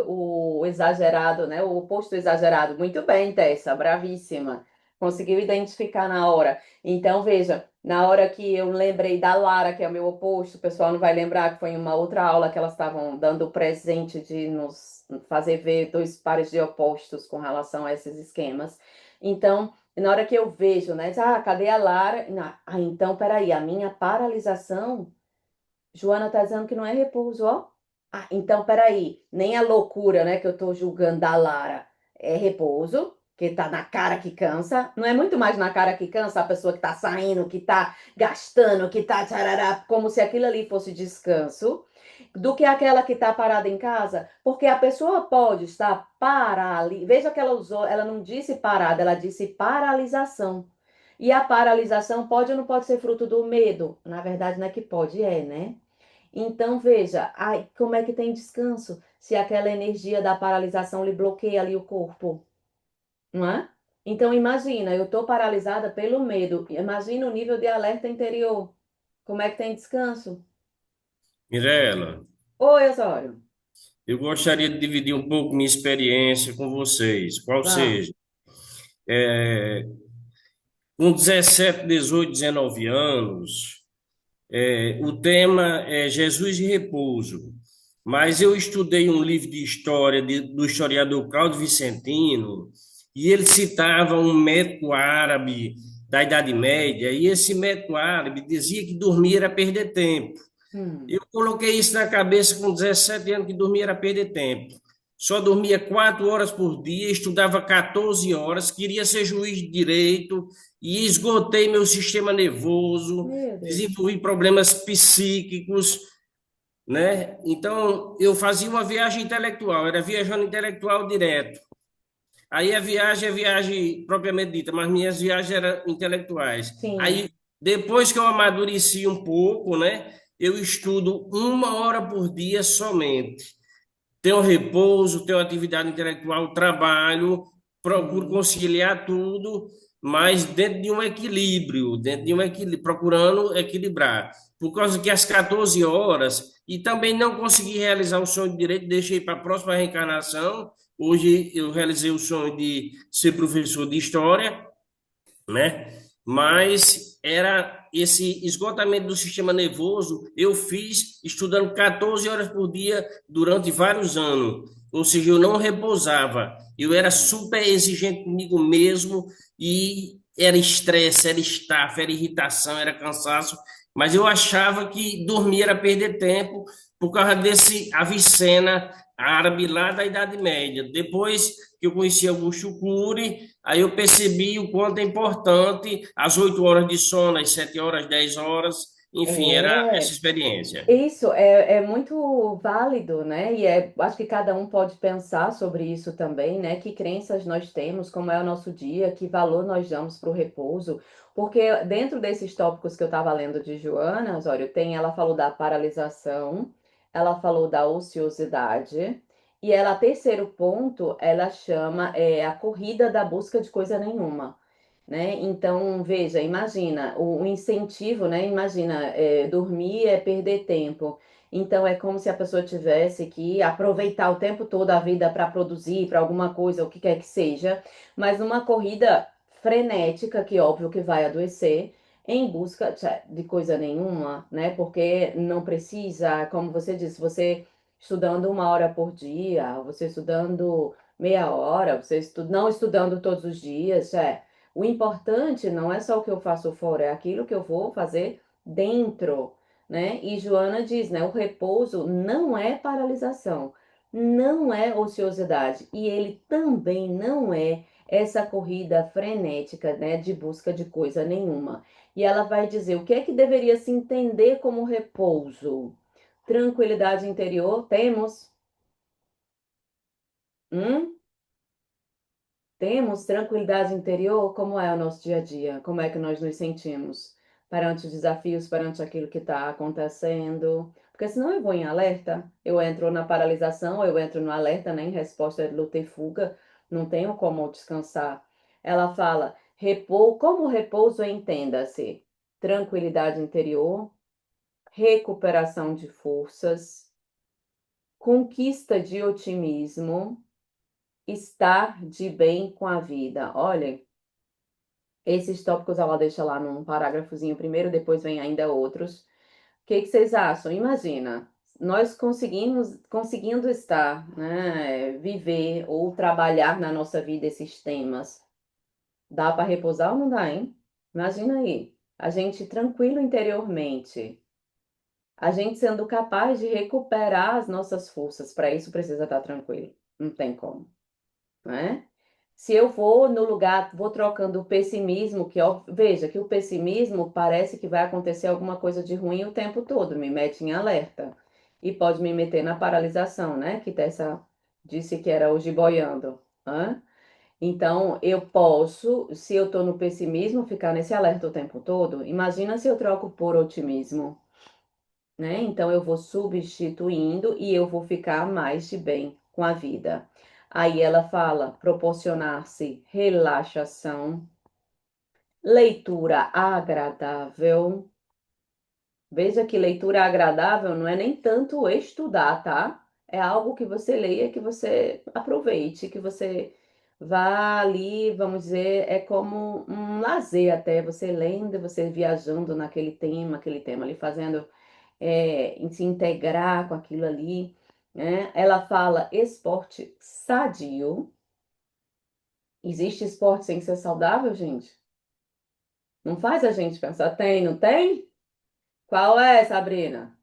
o exagerado, né? O oposto do exagerado. Muito bem, Tessa, bravíssima. Conseguiu identificar na hora. Então, veja, na hora que eu lembrei da Lara, que é o meu oposto, o pessoal não vai lembrar que foi em uma outra aula que elas estavam dando o presente de nos fazer ver dois pares de opostos com relação a esses esquemas. Então, na hora que eu vejo, né? Cadê a Lara? Então, peraí, a minha paralisação. Joana tá dizendo que não é repouso, ó. Então peraí, nem a loucura, né, que eu tô julgando da Lara é repouso, que tá na cara que cansa. Não é muito mais na cara que cansa a pessoa que tá saindo, que tá gastando, que tá tcharará, como se aquilo ali fosse descanso, do que aquela que tá parada em casa, porque a pessoa pode estar paralisada. Veja que ela usou, ela não disse parada, ela disse paralisação. E a paralisação pode ou não pode ser fruto do medo? Na verdade, não é que pode, é, né? Então, veja, ai, como é que tem descanso se aquela energia da paralisação lhe bloqueia ali o corpo, não é? Então, imagina, eu estou paralisada pelo medo. Imagina o nível de alerta interior. Como é que tem descanso? Mirela, Oi, Osório. eu gostaria de dividir um pouco minha experiência com vocês. Qual Vá. seja, é, com 17, 18, 19 anos, o tema é Jesus e Repouso. Mas eu estudei um livro de história do historiador Cláudio Vicentino, e ele citava um médico árabe da Idade Média, e esse médico árabe dizia que dormir era perder tempo. Hum. Eu coloquei isso na cabeça com 17 anos, que dormir era perder tempo. Só dormia 4 horas por dia, estudava 14 horas, queria ser juiz de direito e esgotei meu sistema nervoso, Meu Deus. desenvolvi problemas psíquicos, né? Então, eu fazia uma viagem intelectual, era viajando intelectual direto. Aí a viagem é viagem propriamente dita, mas minhas viagens eram intelectuais. Sim. Aí, depois que eu amadureci um pouco, né, eu estudo 1 hora por dia somente. Tenho repouso, tenho atividade intelectual, trabalho, procuro Sim. conciliar tudo, mas dentro de um equilíbrio, procurando equilibrar. Por causa que às 14 horas, e também não consegui realizar o sonho de direito, deixei para a próxima reencarnação. Hoje eu realizei o sonho de ser professor de história, né? Mas era esse esgotamento do sistema nervoso, eu fiz estudando 14 horas por dia durante vários anos. Ou seja, eu não repousava. Eu era super exigente comigo mesmo e era estresse, era estafa, era irritação, era cansaço, mas eu achava que dormir era perder tempo por causa desse Avicena árabe lá da Idade Média. Depois que eu conheci Augusto Cury, aí eu percebi o quanto é importante as 8 horas de sono, as 7 horas, 10 horas, enfim, era essa É. experiência. Isso é muito válido, né? E acho que cada um pode pensar sobre isso também, né? Que crenças nós temos, como é o nosso dia, que valor nós damos para o repouso. Porque dentro desses tópicos que eu estava lendo de Joana, Osório, ela falou da paralisação, ela falou da ociosidade, e ela, terceiro ponto, ela chama a corrida da busca de coisa nenhuma, né? Então, veja, imagina o incentivo, né? Imagina, dormir é perder tempo. Então, é como se a pessoa tivesse que aproveitar o tempo todo a vida para produzir, para alguma coisa, o que quer que seja, mas numa corrida frenética, que óbvio que vai adoecer, em busca de coisa nenhuma, né? Porque não precisa, como você disse, você estudando 1 hora por dia, você estudando meia hora, você não estudando todos os dias, o importante não é só o que eu faço fora, é aquilo que eu vou fazer dentro. né? E Joana diz, né? O repouso não é paralisação, não é ociosidade, e ele também não é essa corrida frenética, né, de busca de coisa nenhuma. E ela vai dizer o que é que deveria se entender como repouso? Tranquilidade interior, temos? Hum? Temos tranquilidade interior? Como é o nosso dia a dia? Como é que nós nos sentimos perante os desafios, perante aquilo que está acontecendo? Porque senão eu vou em alerta, eu entro na paralisação, eu entro no alerta, né, em resposta de luta e fuga, não tenho como descansar. Ela fala, como repouso entenda-se, tranquilidade interior, recuperação de forças, conquista de otimismo, estar de bem com a vida. Olha, esses tópicos ela deixa lá num parágrafozinho primeiro, depois vem ainda outros. O que que vocês acham? Imagina, nós conseguindo estar, né, viver ou trabalhar na nossa vida esses temas. Dá para repousar ou não dá, hein? Imagina aí, a gente tranquilo interiormente, a gente sendo capaz de recuperar as nossas forças. Para isso precisa estar tranquilo. Não tem como, né? Se eu vou no lugar, vou trocando o pessimismo, que ó, veja que o pessimismo parece que vai acontecer alguma coisa de ruim o tempo todo, me mete em alerta e pode me meter na paralisação, né? Que Tessa disse que era o jiboiando, né? Então, eu posso, se eu estou no pessimismo, ficar nesse alerta o tempo todo. Imagina se eu troco por otimismo, né? Então eu vou substituindo e eu vou ficar mais de bem com a vida. Aí ela fala proporcionar-se relaxação, leitura agradável. Veja que leitura agradável não é nem tanto estudar, tá? É algo que você leia, que você aproveite, que você vá ali, vamos dizer, é como um lazer até, você lendo, você viajando naquele tema, aquele tema ali, fazendo em se integrar com aquilo ali, né? Ela fala esporte sadio. Existe esporte sem ser saudável, gente? Não faz a gente pensar, tem, não tem? Qual é, Sabrina?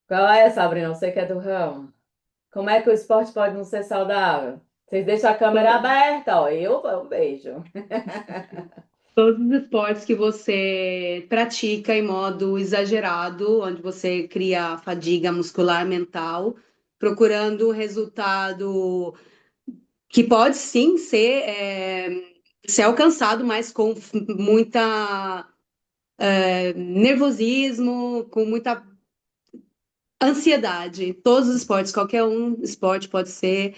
Qual é, Sabrina? Você que é do ramo. Como é que o esporte pode não ser saudável? Vocês deixam a câmera aberta, ó. Eu vejo. Todos os esportes que você pratica em modo exagerado, onde você cria fadiga muscular mental, procurando um resultado que pode sim ser alcançado, mas com muita nervosismo, com muita ansiedade. Todos os esportes, qualquer um esporte pode ser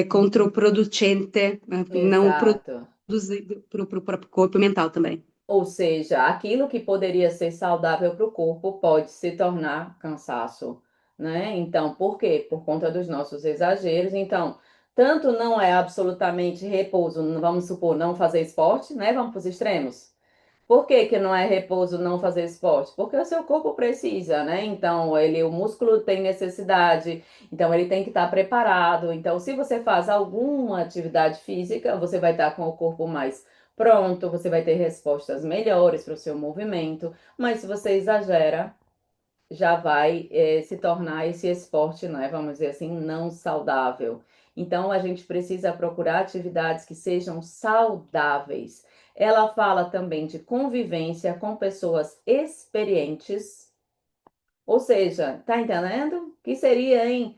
contraproducente, não Exato. produzido para o próprio corpo e mental também. Ou seja, aquilo que poderia ser saudável para o corpo pode se tornar cansaço, né? Então, por quê? Por conta dos nossos exageros. Então, tanto não é absolutamente repouso, vamos supor, não fazer esporte, né? Vamos para os extremos. Por que que não é repouso não fazer esporte? Porque o seu corpo precisa, né? Então, o músculo tem necessidade, então ele tem que estar preparado. Então, se você faz alguma atividade física, você vai estar com o corpo mais pronto, você vai ter respostas melhores para o seu movimento. Mas se você exagera, já vai se tornar esse esporte, né? Vamos dizer assim, não saudável. Então, a gente precisa procurar atividades que sejam saudáveis. Ela fala também de convivência com pessoas experientes, ou seja, tá entendendo? Que seria, hein?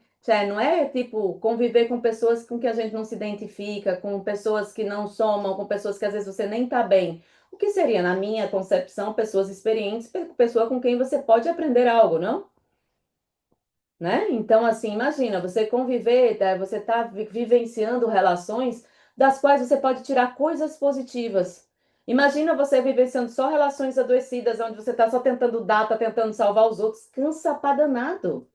Não é tipo conviver com pessoas com que a gente não se identifica, com pessoas que não somam, com pessoas que às vezes você nem tá bem. O que seria, na minha concepção, pessoas experientes, pessoa com quem você pode aprender algo, não? Né? Então, assim, imagina, você conviver, você está vivenciando relações das quais você pode tirar coisas positivas. Imagina você vivenciando só relações adoecidas, onde você está só tentando dar, tá tentando salvar os outros, cansa pra danado.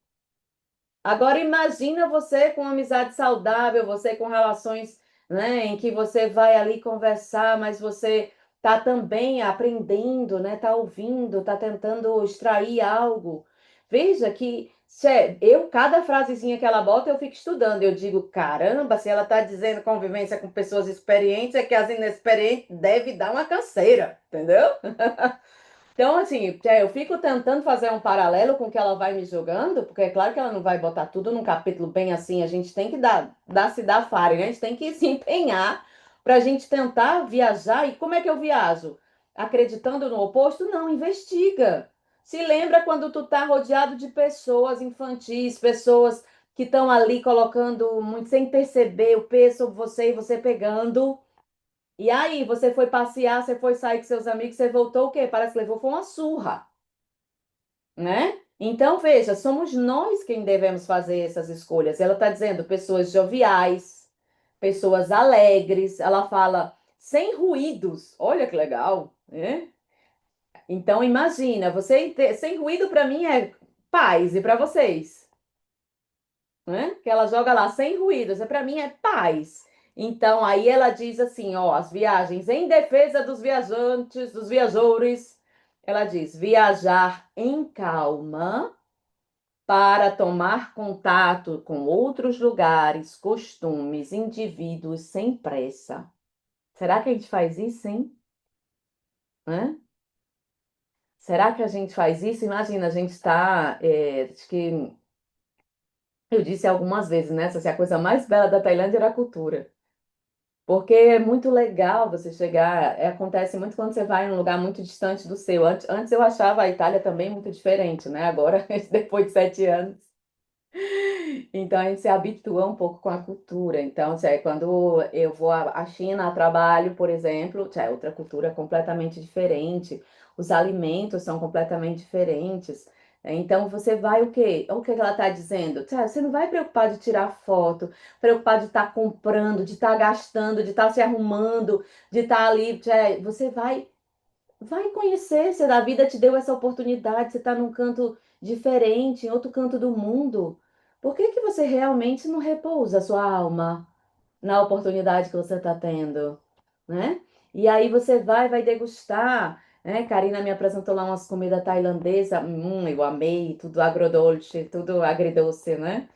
Agora imagina você com amizade saudável, você com relações, né, em que você vai ali conversar, mas você tá também aprendendo, né, tá ouvindo, tá tentando extrair algo. Veja que cada frasezinha que ela bota, eu fico estudando. Eu digo, caramba, se ela tá dizendo convivência com pessoas experientes, é que as inexperientes deve dar uma canseira, entendeu? Então, assim, eu fico tentando fazer um paralelo com o que ela vai me jogando, porque é claro que ela não vai botar tudo num capítulo bem assim, a gente tem que se dar fare, né? A gente tem que se empenhar para a gente tentar viajar. E como é que eu viajo? Acreditando no oposto? Não, investiga. Se lembra quando tu tá rodeado de pessoas infantis, pessoas que estão ali colocando muito sem perceber o peso sobre você e você pegando. E aí, você foi passear, você foi sair com seus amigos, você voltou o quê? Parece que levou foi uma surra, né? Então, veja, somos nós quem devemos fazer essas escolhas. Ela está dizendo pessoas joviais, pessoas alegres. Ela fala sem ruídos. Olha que legal, né? Então, imagina, sem ruído para mim é paz e para vocês, né? Que ela joga lá sem ruídos, para mim é paz. Então, aí ela diz assim, ó, as viagens em defesa dos viajantes, dos viajores. Ela diz: viajar em calma para tomar contato com outros lugares, costumes, indivíduos sem pressa. Será que a gente faz isso, hein? Hã? Será que a gente faz isso? Imagina, a gente está, acho que eu disse algumas vezes, né? Assim, a coisa mais bela da Tailândia era a cultura. Porque é muito legal você chegar. Acontece muito quando você vai em um lugar muito distante do seu. Antes eu achava a Itália também muito diferente, né? Agora, depois de 7 anos. Então a gente se habitua um pouco com a cultura. Então, quando eu vou à China a trabalho, por exemplo, é outra cultura completamente diferente. Os alimentos são completamente diferentes. Então você vai o quê? O que que ela está dizendo? Você não vai preocupar de tirar foto, preocupar de estar comprando, de estar gastando, de estar se arrumando, de estar ali. Você vai conhecer, se a vida te deu essa oportunidade, você está num canto diferente, em outro canto do mundo. Por que que você realmente não repousa a sua alma na oportunidade que você está tendo, né? E aí você vai degustar, né? Karina me apresentou lá umas comidas tailandesas, eu amei, tudo agrodolce, tudo agridoce, né?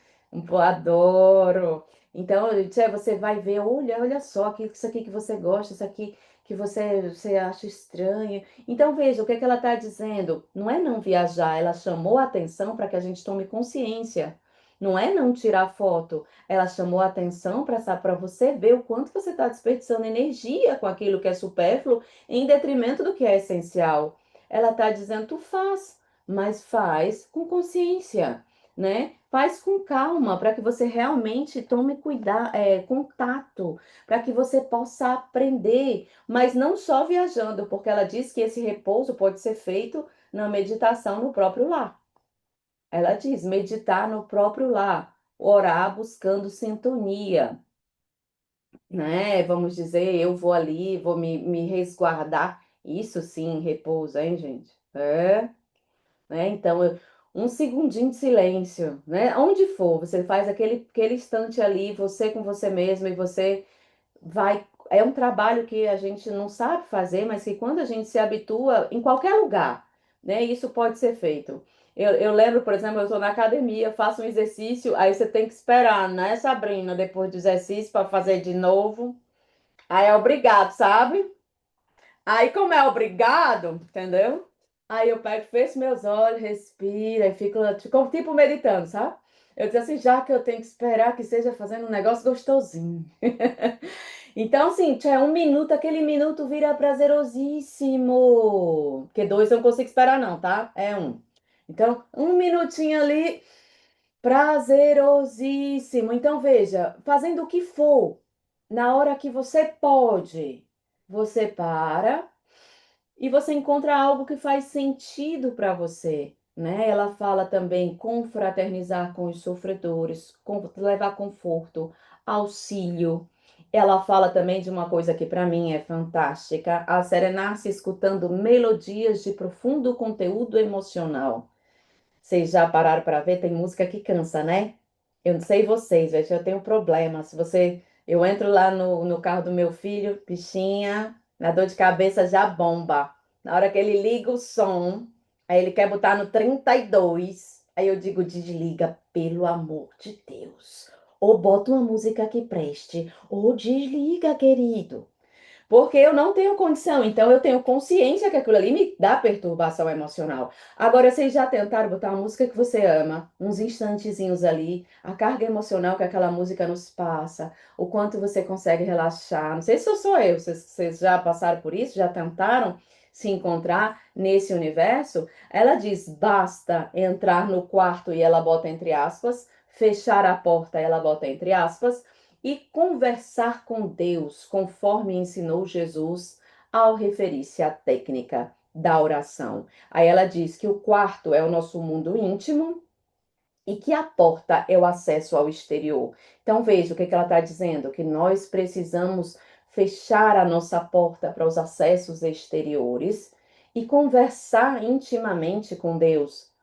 Pô, adoro. Então, você vai ver, olha só, isso aqui que você gosta, isso aqui que você acha estranho. Então, veja, o que é que ela está dizendo? Não é não viajar, ela chamou a atenção para que a gente tome consciência. Não é não tirar foto, ela chamou a atenção para você ver o quanto você está desperdiçando energia com aquilo que é supérfluo em detrimento do que é essencial. Ela está dizendo, tu faz, mas faz com consciência, né? Faz com calma, para que você realmente tome cuidado, contato, para que você possa aprender, mas não só viajando, porque ela diz que esse repouso pode ser feito na meditação no próprio lar. Ela diz meditar no próprio lar, orar buscando sintonia, né? Vamos dizer, eu vou ali, vou me resguardar. Isso sim, repouso, hein, gente? Né? Então, um segundinho de silêncio, né? Onde for, você faz aquele instante ali, você com você mesmo, e você vai. É um trabalho que a gente não sabe fazer, mas que quando a gente se habitua em qualquer lugar, né, isso pode ser feito. Eu lembro, por exemplo, eu estou na academia, faço um exercício, aí você tem que esperar, né, Sabrina, depois do exercício para fazer de novo. Aí é obrigado, sabe? Aí, como é obrigado, entendeu? Aí eu pego, fecho meus olhos, respiro, e fico tipo meditando, sabe? Eu disse assim, já que eu tenho que esperar que seja fazendo um negócio gostosinho. Então, assim, é um minuto, aquele minuto vira prazerosíssimo. Porque dois eu não consigo esperar, não, tá? É um. Então, um minutinho ali, prazerosíssimo. Então, veja, fazendo o que for, na hora que você pode, você para e você encontra algo que faz sentido para você, né? Ela fala também confraternizar com os sofredores, levar conforto, auxílio. Ela fala também de uma coisa que para mim é fantástica, a serenar-se escutando melodias de profundo conteúdo emocional. Vocês já pararam para ver? Tem música que cansa, né? Eu não sei vocês, velho, eu tenho problema. Se você. Eu entro lá no carro do meu filho, bichinha, na dor de cabeça já bomba. Na hora que ele liga o som, aí ele quer botar no 32. Aí eu digo, desliga, pelo amor de Deus. Ou bota uma música que preste, ou desliga, querido. Porque eu não tenho condição, então eu tenho consciência que aquilo ali me dá perturbação emocional. Agora, vocês já tentaram botar uma música que você ama, uns instantezinhos ali, a carga emocional que aquela música nos passa, o quanto você consegue relaxar. Não sei se sou eu, vocês já passaram por isso, já tentaram se encontrar nesse universo? Ela diz: basta entrar no quarto, e ela bota entre aspas, fechar a porta, ela bota entre aspas, e conversar com Deus, conforme ensinou Jesus ao referir-se à técnica da oração. Aí ela diz que o quarto é o nosso mundo íntimo e que a porta é o acesso ao exterior. Então veja o que ela está dizendo, que nós precisamos fechar a nossa porta para os acessos exteriores e conversar intimamente com Deus,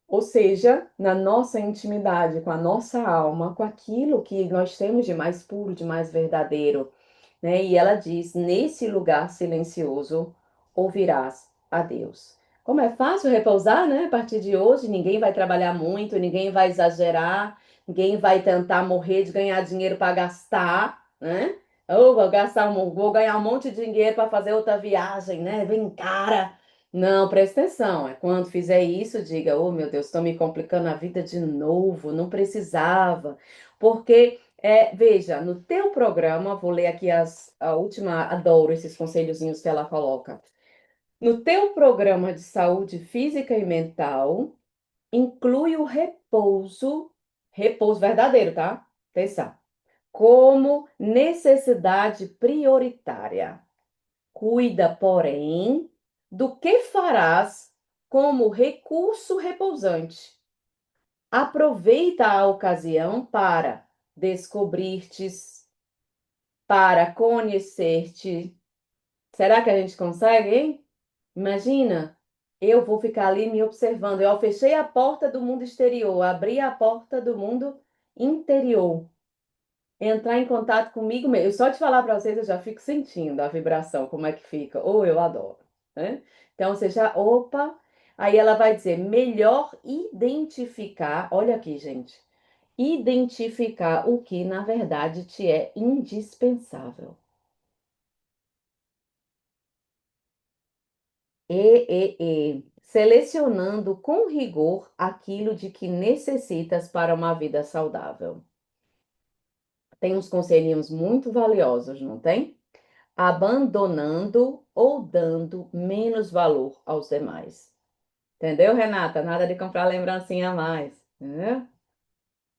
ou seja, na nossa intimidade, com a nossa alma, com aquilo que nós temos de mais puro, de mais verdadeiro, né? E ela diz: nesse lugar silencioso ouvirás a Deus. Como é fácil repousar, né? A partir de hoje, ninguém vai trabalhar muito, ninguém vai exagerar, ninguém vai tentar morrer de ganhar dinheiro para gastar, né? Ou vou ganhar um monte de dinheiro para fazer outra viagem, né? Bem cara. Não, presta atenção. É quando fizer isso, diga: oh meu Deus, estou me complicando a vida de novo, não precisava. Porque veja, no teu programa, vou ler aqui a última, adoro esses conselhozinhos que ela coloca. No teu programa de saúde física e mental, inclui o repouso, repouso verdadeiro, tá? Atenção. Como necessidade prioritária. Cuida, porém, do que farás como recurso repousante. Aproveita a ocasião para descobrir-te, para conhecer-te. Será que a gente consegue, hein? Imagina, eu vou ficar ali me observando. Eu fechei a porta do mundo exterior, abri a porta do mundo interior. Entrar em contato comigo mesmo. Eu só de falar para vocês, eu já fico sentindo a vibração, como é que fica. Ou eu adoro, né? Então, você já, opa, aí ela vai dizer, melhor identificar, olha aqui, gente, identificar o que, na verdade, te é indispensável. Selecionando com rigor aquilo de que necessitas para uma vida saudável. Tem uns conselhinhos muito valiosos, não tem? Abandonando ou dando menos valor aos demais. Entendeu, Renata? Nada de comprar lembrancinha a mais. Entendeu?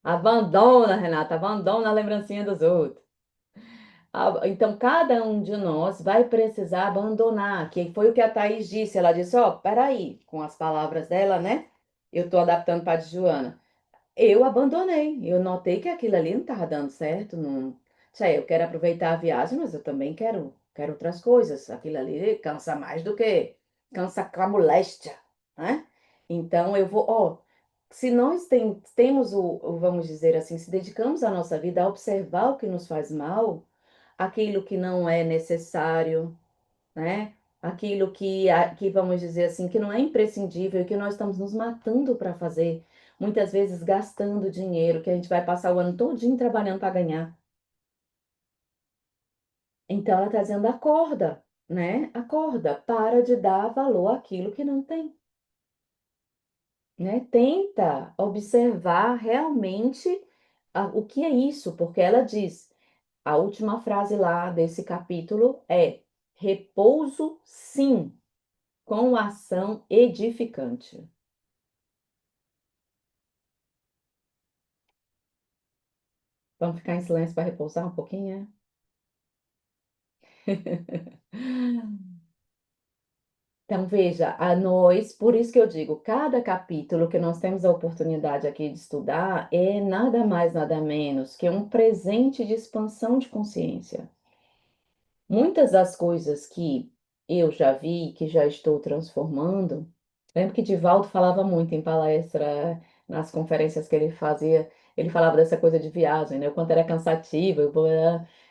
Abandona, Renata, abandona a lembrancinha dos outros. Então, cada um de nós vai precisar abandonar, que foi o que a Thaís disse. Ela disse: ó, peraí, com as palavras dela, né? Eu estou adaptando para a Joana. Eu abandonei. Eu notei que aquilo ali não estava dando certo. Não... Sei, eu quero aproveitar a viagem, mas eu também quero outras coisas. Aquilo ali cansa mais do que cansa com a moléstia, né? Então eu vou, ó, se nós temos vamos dizer assim, se dedicamos a nossa vida a observar o que nos faz mal, aquilo que não é necessário, né? Aquilo que vamos dizer assim, que não é imprescindível, que nós estamos nos matando para fazer, muitas vezes gastando dinheiro, que a gente vai passar o ano todinho trabalhando para ganhar. Então ela está dizendo, acorda, né? Acorda, para de dar valor àquilo que não tem, né? Tenta observar realmente o que é isso, porque ela diz, a última frase lá desse capítulo é: repouso, sim, com ação edificante. Vamos ficar em silêncio para repousar um pouquinho, é? Então, veja, a nós, por isso que eu digo, cada capítulo que nós temos a oportunidade aqui de estudar é nada mais, nada menos que um presente de expansão de consciência. Muitas das coisas que eu já vi, que já estou transformando, lembro que Divaldo falava muito em palestra, nas conferências que ele fazia, ele falava dessa coisa de viagem, né? O quanto era cansativo,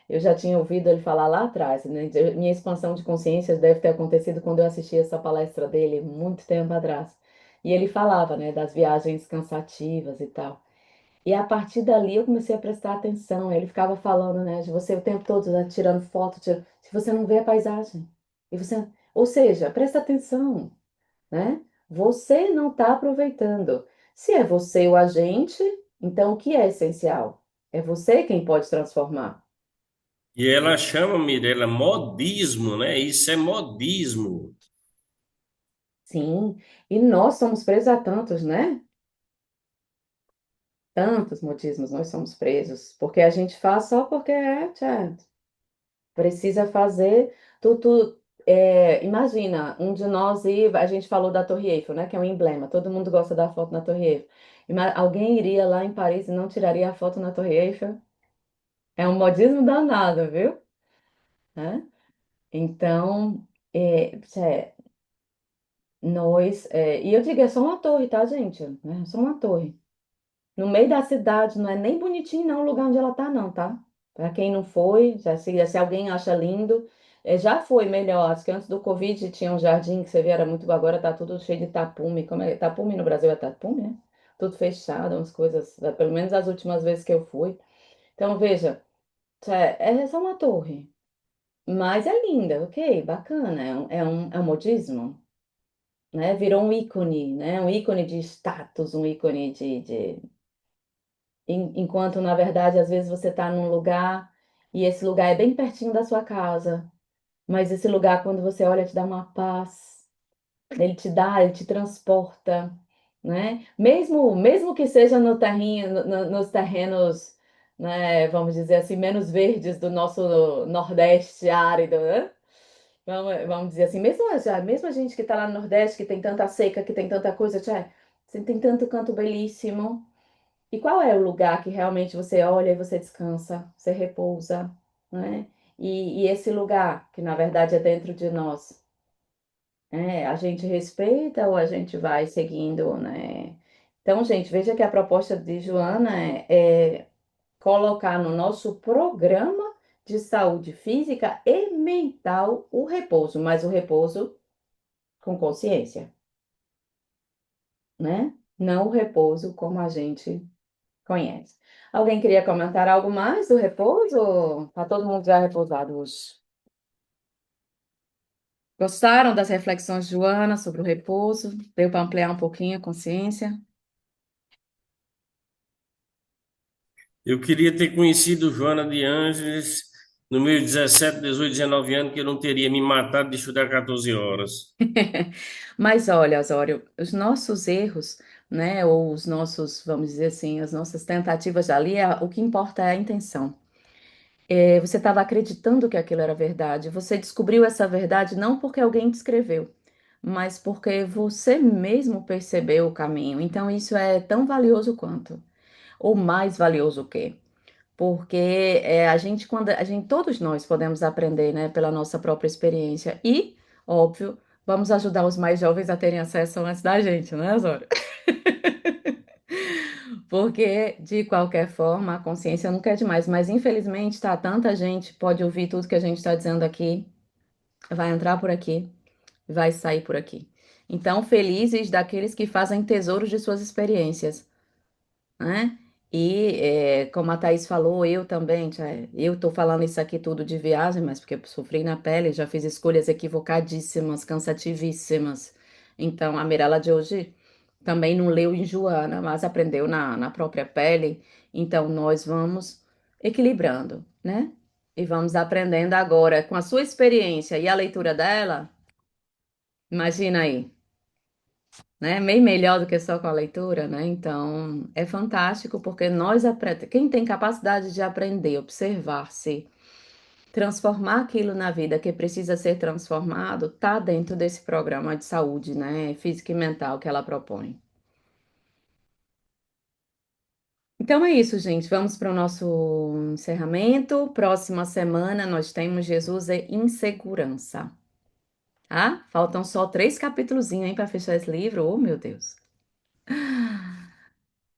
eu já tinha ouvido ele falar lá atrás, né? Minha expansão de consciências deve ter acontecido quando eu assisti essa palestra dele, muito tempo atrás. E ele falava, né, das viagens cansativas e tal. E a partir dali eu comecei a prestar atenção. Ele ficava falando, né, de você o tempo todo, né, tirando foto, se você não vê a paisagem. E você, ou seja, presta atenção, né? Você não está aproveitando. Se é você o agente, então o que é essencial? É você quem pode transformar. E ela chama, Mirella, modismo, né? Isso é modismo. Sim, e nós somos presos a tantos, né? Tantos modismos nós somos presos, porque a gente faz só porque precisa fazer. Imagina, um de nós ir, a gente falou da Torre Eiffel, né? Que é um emblema, todo mundo gosta da foto na Torre Eiffel. Alguém iria lá em Paris e não tiraria a foto na Torre Eiffel? É um modismo danado, viu? Né? Então, e eu digo, é só uma torre, tá, gente? É só uma torre. No meio da cidade, não é nem bonitinho não o lugar onde ela tá, não, tá? Para quem não foi, se alguém acha lindo, já foi melhor. Acho que antes do Covid tinha um jardim que você via, era muito, agora tá tudo cheio de tapume. Como é? Tapume no Brasil é tapume, né? Tudo fechado, umas coisas, pelo menos as últimas vezes que eu fui. Então, veja, é só uma torre, mas é linda, ok, bacana, é um modismo, né? Virou um ícone, né? Um ícone de status, um ícone enquanto, na verdade, às vezes você está num lugar e esse lugar é bem pertinho da sua casa, mas esse lugar, quando você olha, te dá uma paz, ele te transporta, né? Mesmo que seja no terreno, nos terrenos, né, vamos dizer assim, menos verdes do nosso Nordeste árido, né? Vamos dizer assim, mesmo a gente que está lá no Nordeste, que tem tanta seca, que tem tanta coisa, você tem tanto canto belíssimo. E qual é o lugar que realmente você olha e você descansa, você repousa, né? E esse lugar, que na verdade é dentro de nós, a gente respeita ou a gente vai seguindo, né? Então, gente, veja que a proposta de Joana é colocar no nosso programa de saúde física e mental o repouso, mas o repouso com consciência, né? Não o repouso como a gente conhece. Alguém queria comentar algo mais do repouso? Tá todo mundo já repousado hoje. Gostaram das reflexões de Joana sobre o repouso? Deu para ampliar um pouquinho a consciência? Eu queria ter conhecido Joana de Ângeles no meu 17, 18, 19 anos, que eu não teria me matado de estudar 14 horas. Mas olha, Osório, os nossos erros, né, ou os nossos, vamos dizer assim, as nossas tentativas ali, o que importa é a intenção. Você estava acreditando que aquilo era verdade. Você descobriu essa verdade não porque alguém te escreveu, mas porque você mesmo percebeu o caminho. Então, isso é tão valioso quanto, ou mais valioso que. Porque todos nós podemos aprender, né, pela nossa própria experiência. E, óbvio, vamos ajudar os mais jovens a terem acesso antes da gente, né, Zora? Porque, de qualquer forma, a consciência nunca é demais. Mas, infelizmente, tá, tanta gente pode ouvir tudo que a gente está dizendo aqui, vai entrar por aqui, vai sair por aqui. Então, felizes daqueles que fazem tesouros de suas experiências, né? E, como a Thaís falou, eu também, eu tô falando isso aqui tudo de viagem, mas porque eu sofri na pele, já fiz escolhas equivocadíssimas, cansativíssimas. Então, a Mirella de hoje também não leu em Joana, mas aprendeu na própria pele. Então, nós vamos equilibrando, né? E vamos aprendendo agora com a sua experiência e a leitura dela. Imagina aí, né? Meio melhor do que só com a leitura, né? Então, é fantástico porque quem tem capacidade de aprender, observar-se, transformar aquilo na vida que precisa ser transformado, tá dentro desse programa de saúde, né? Física e mental que ela propõe. Então é isso, gente. Vamos para o nosso encerramento. Próxima semana nós temos Jesus e Insegurança. Ah, faltam só 3 capítulozinhos, hein, para fechar esse livro. Oh, meu Deus.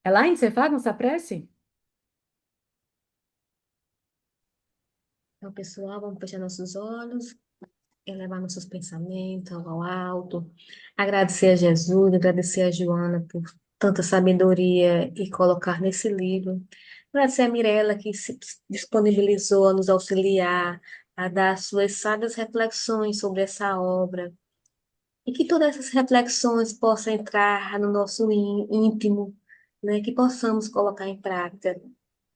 Elaine, você faz nossa prece? Então, pessoal, vamos fechar nossos olhos, elevar nossos pensamentos ao alto, agradecer a Jesus, agradecer a Joana por tanta sabedoria e colocar nesse livro. Agradecer a Mirella que se disponibilizou a nos auxiliar, a dar suas sábias reflexões sobre essa obra. E que todas essas reflexões possam entrar no nosso íntimo, né? Que possamos colocar em prática,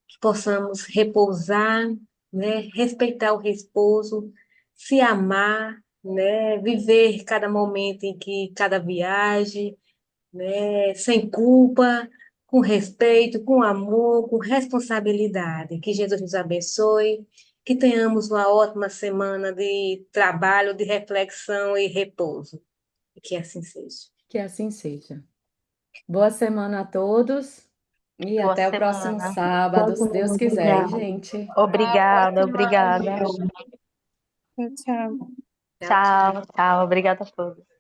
que possamos repousar, né? Respeitar o repouso, se amar, né? Viver cada momento em que cada viagem, né? Sem culpa, com respeito, com amor, com responsabilidade. Que Jesus nos abençoe, que tenhamos uma ótima semana de trabalho, de reflexão e repouso. E que assim seja. Que assim seja. Boa semana a todos e Boa até o próximo semana. sábado, se Deus quiser, hein, Obrigada. gente? Obrigada, Ótima obrigada. semana. Tchau. Tchau, tchau. Tchau, tchau. Obrigada a todos.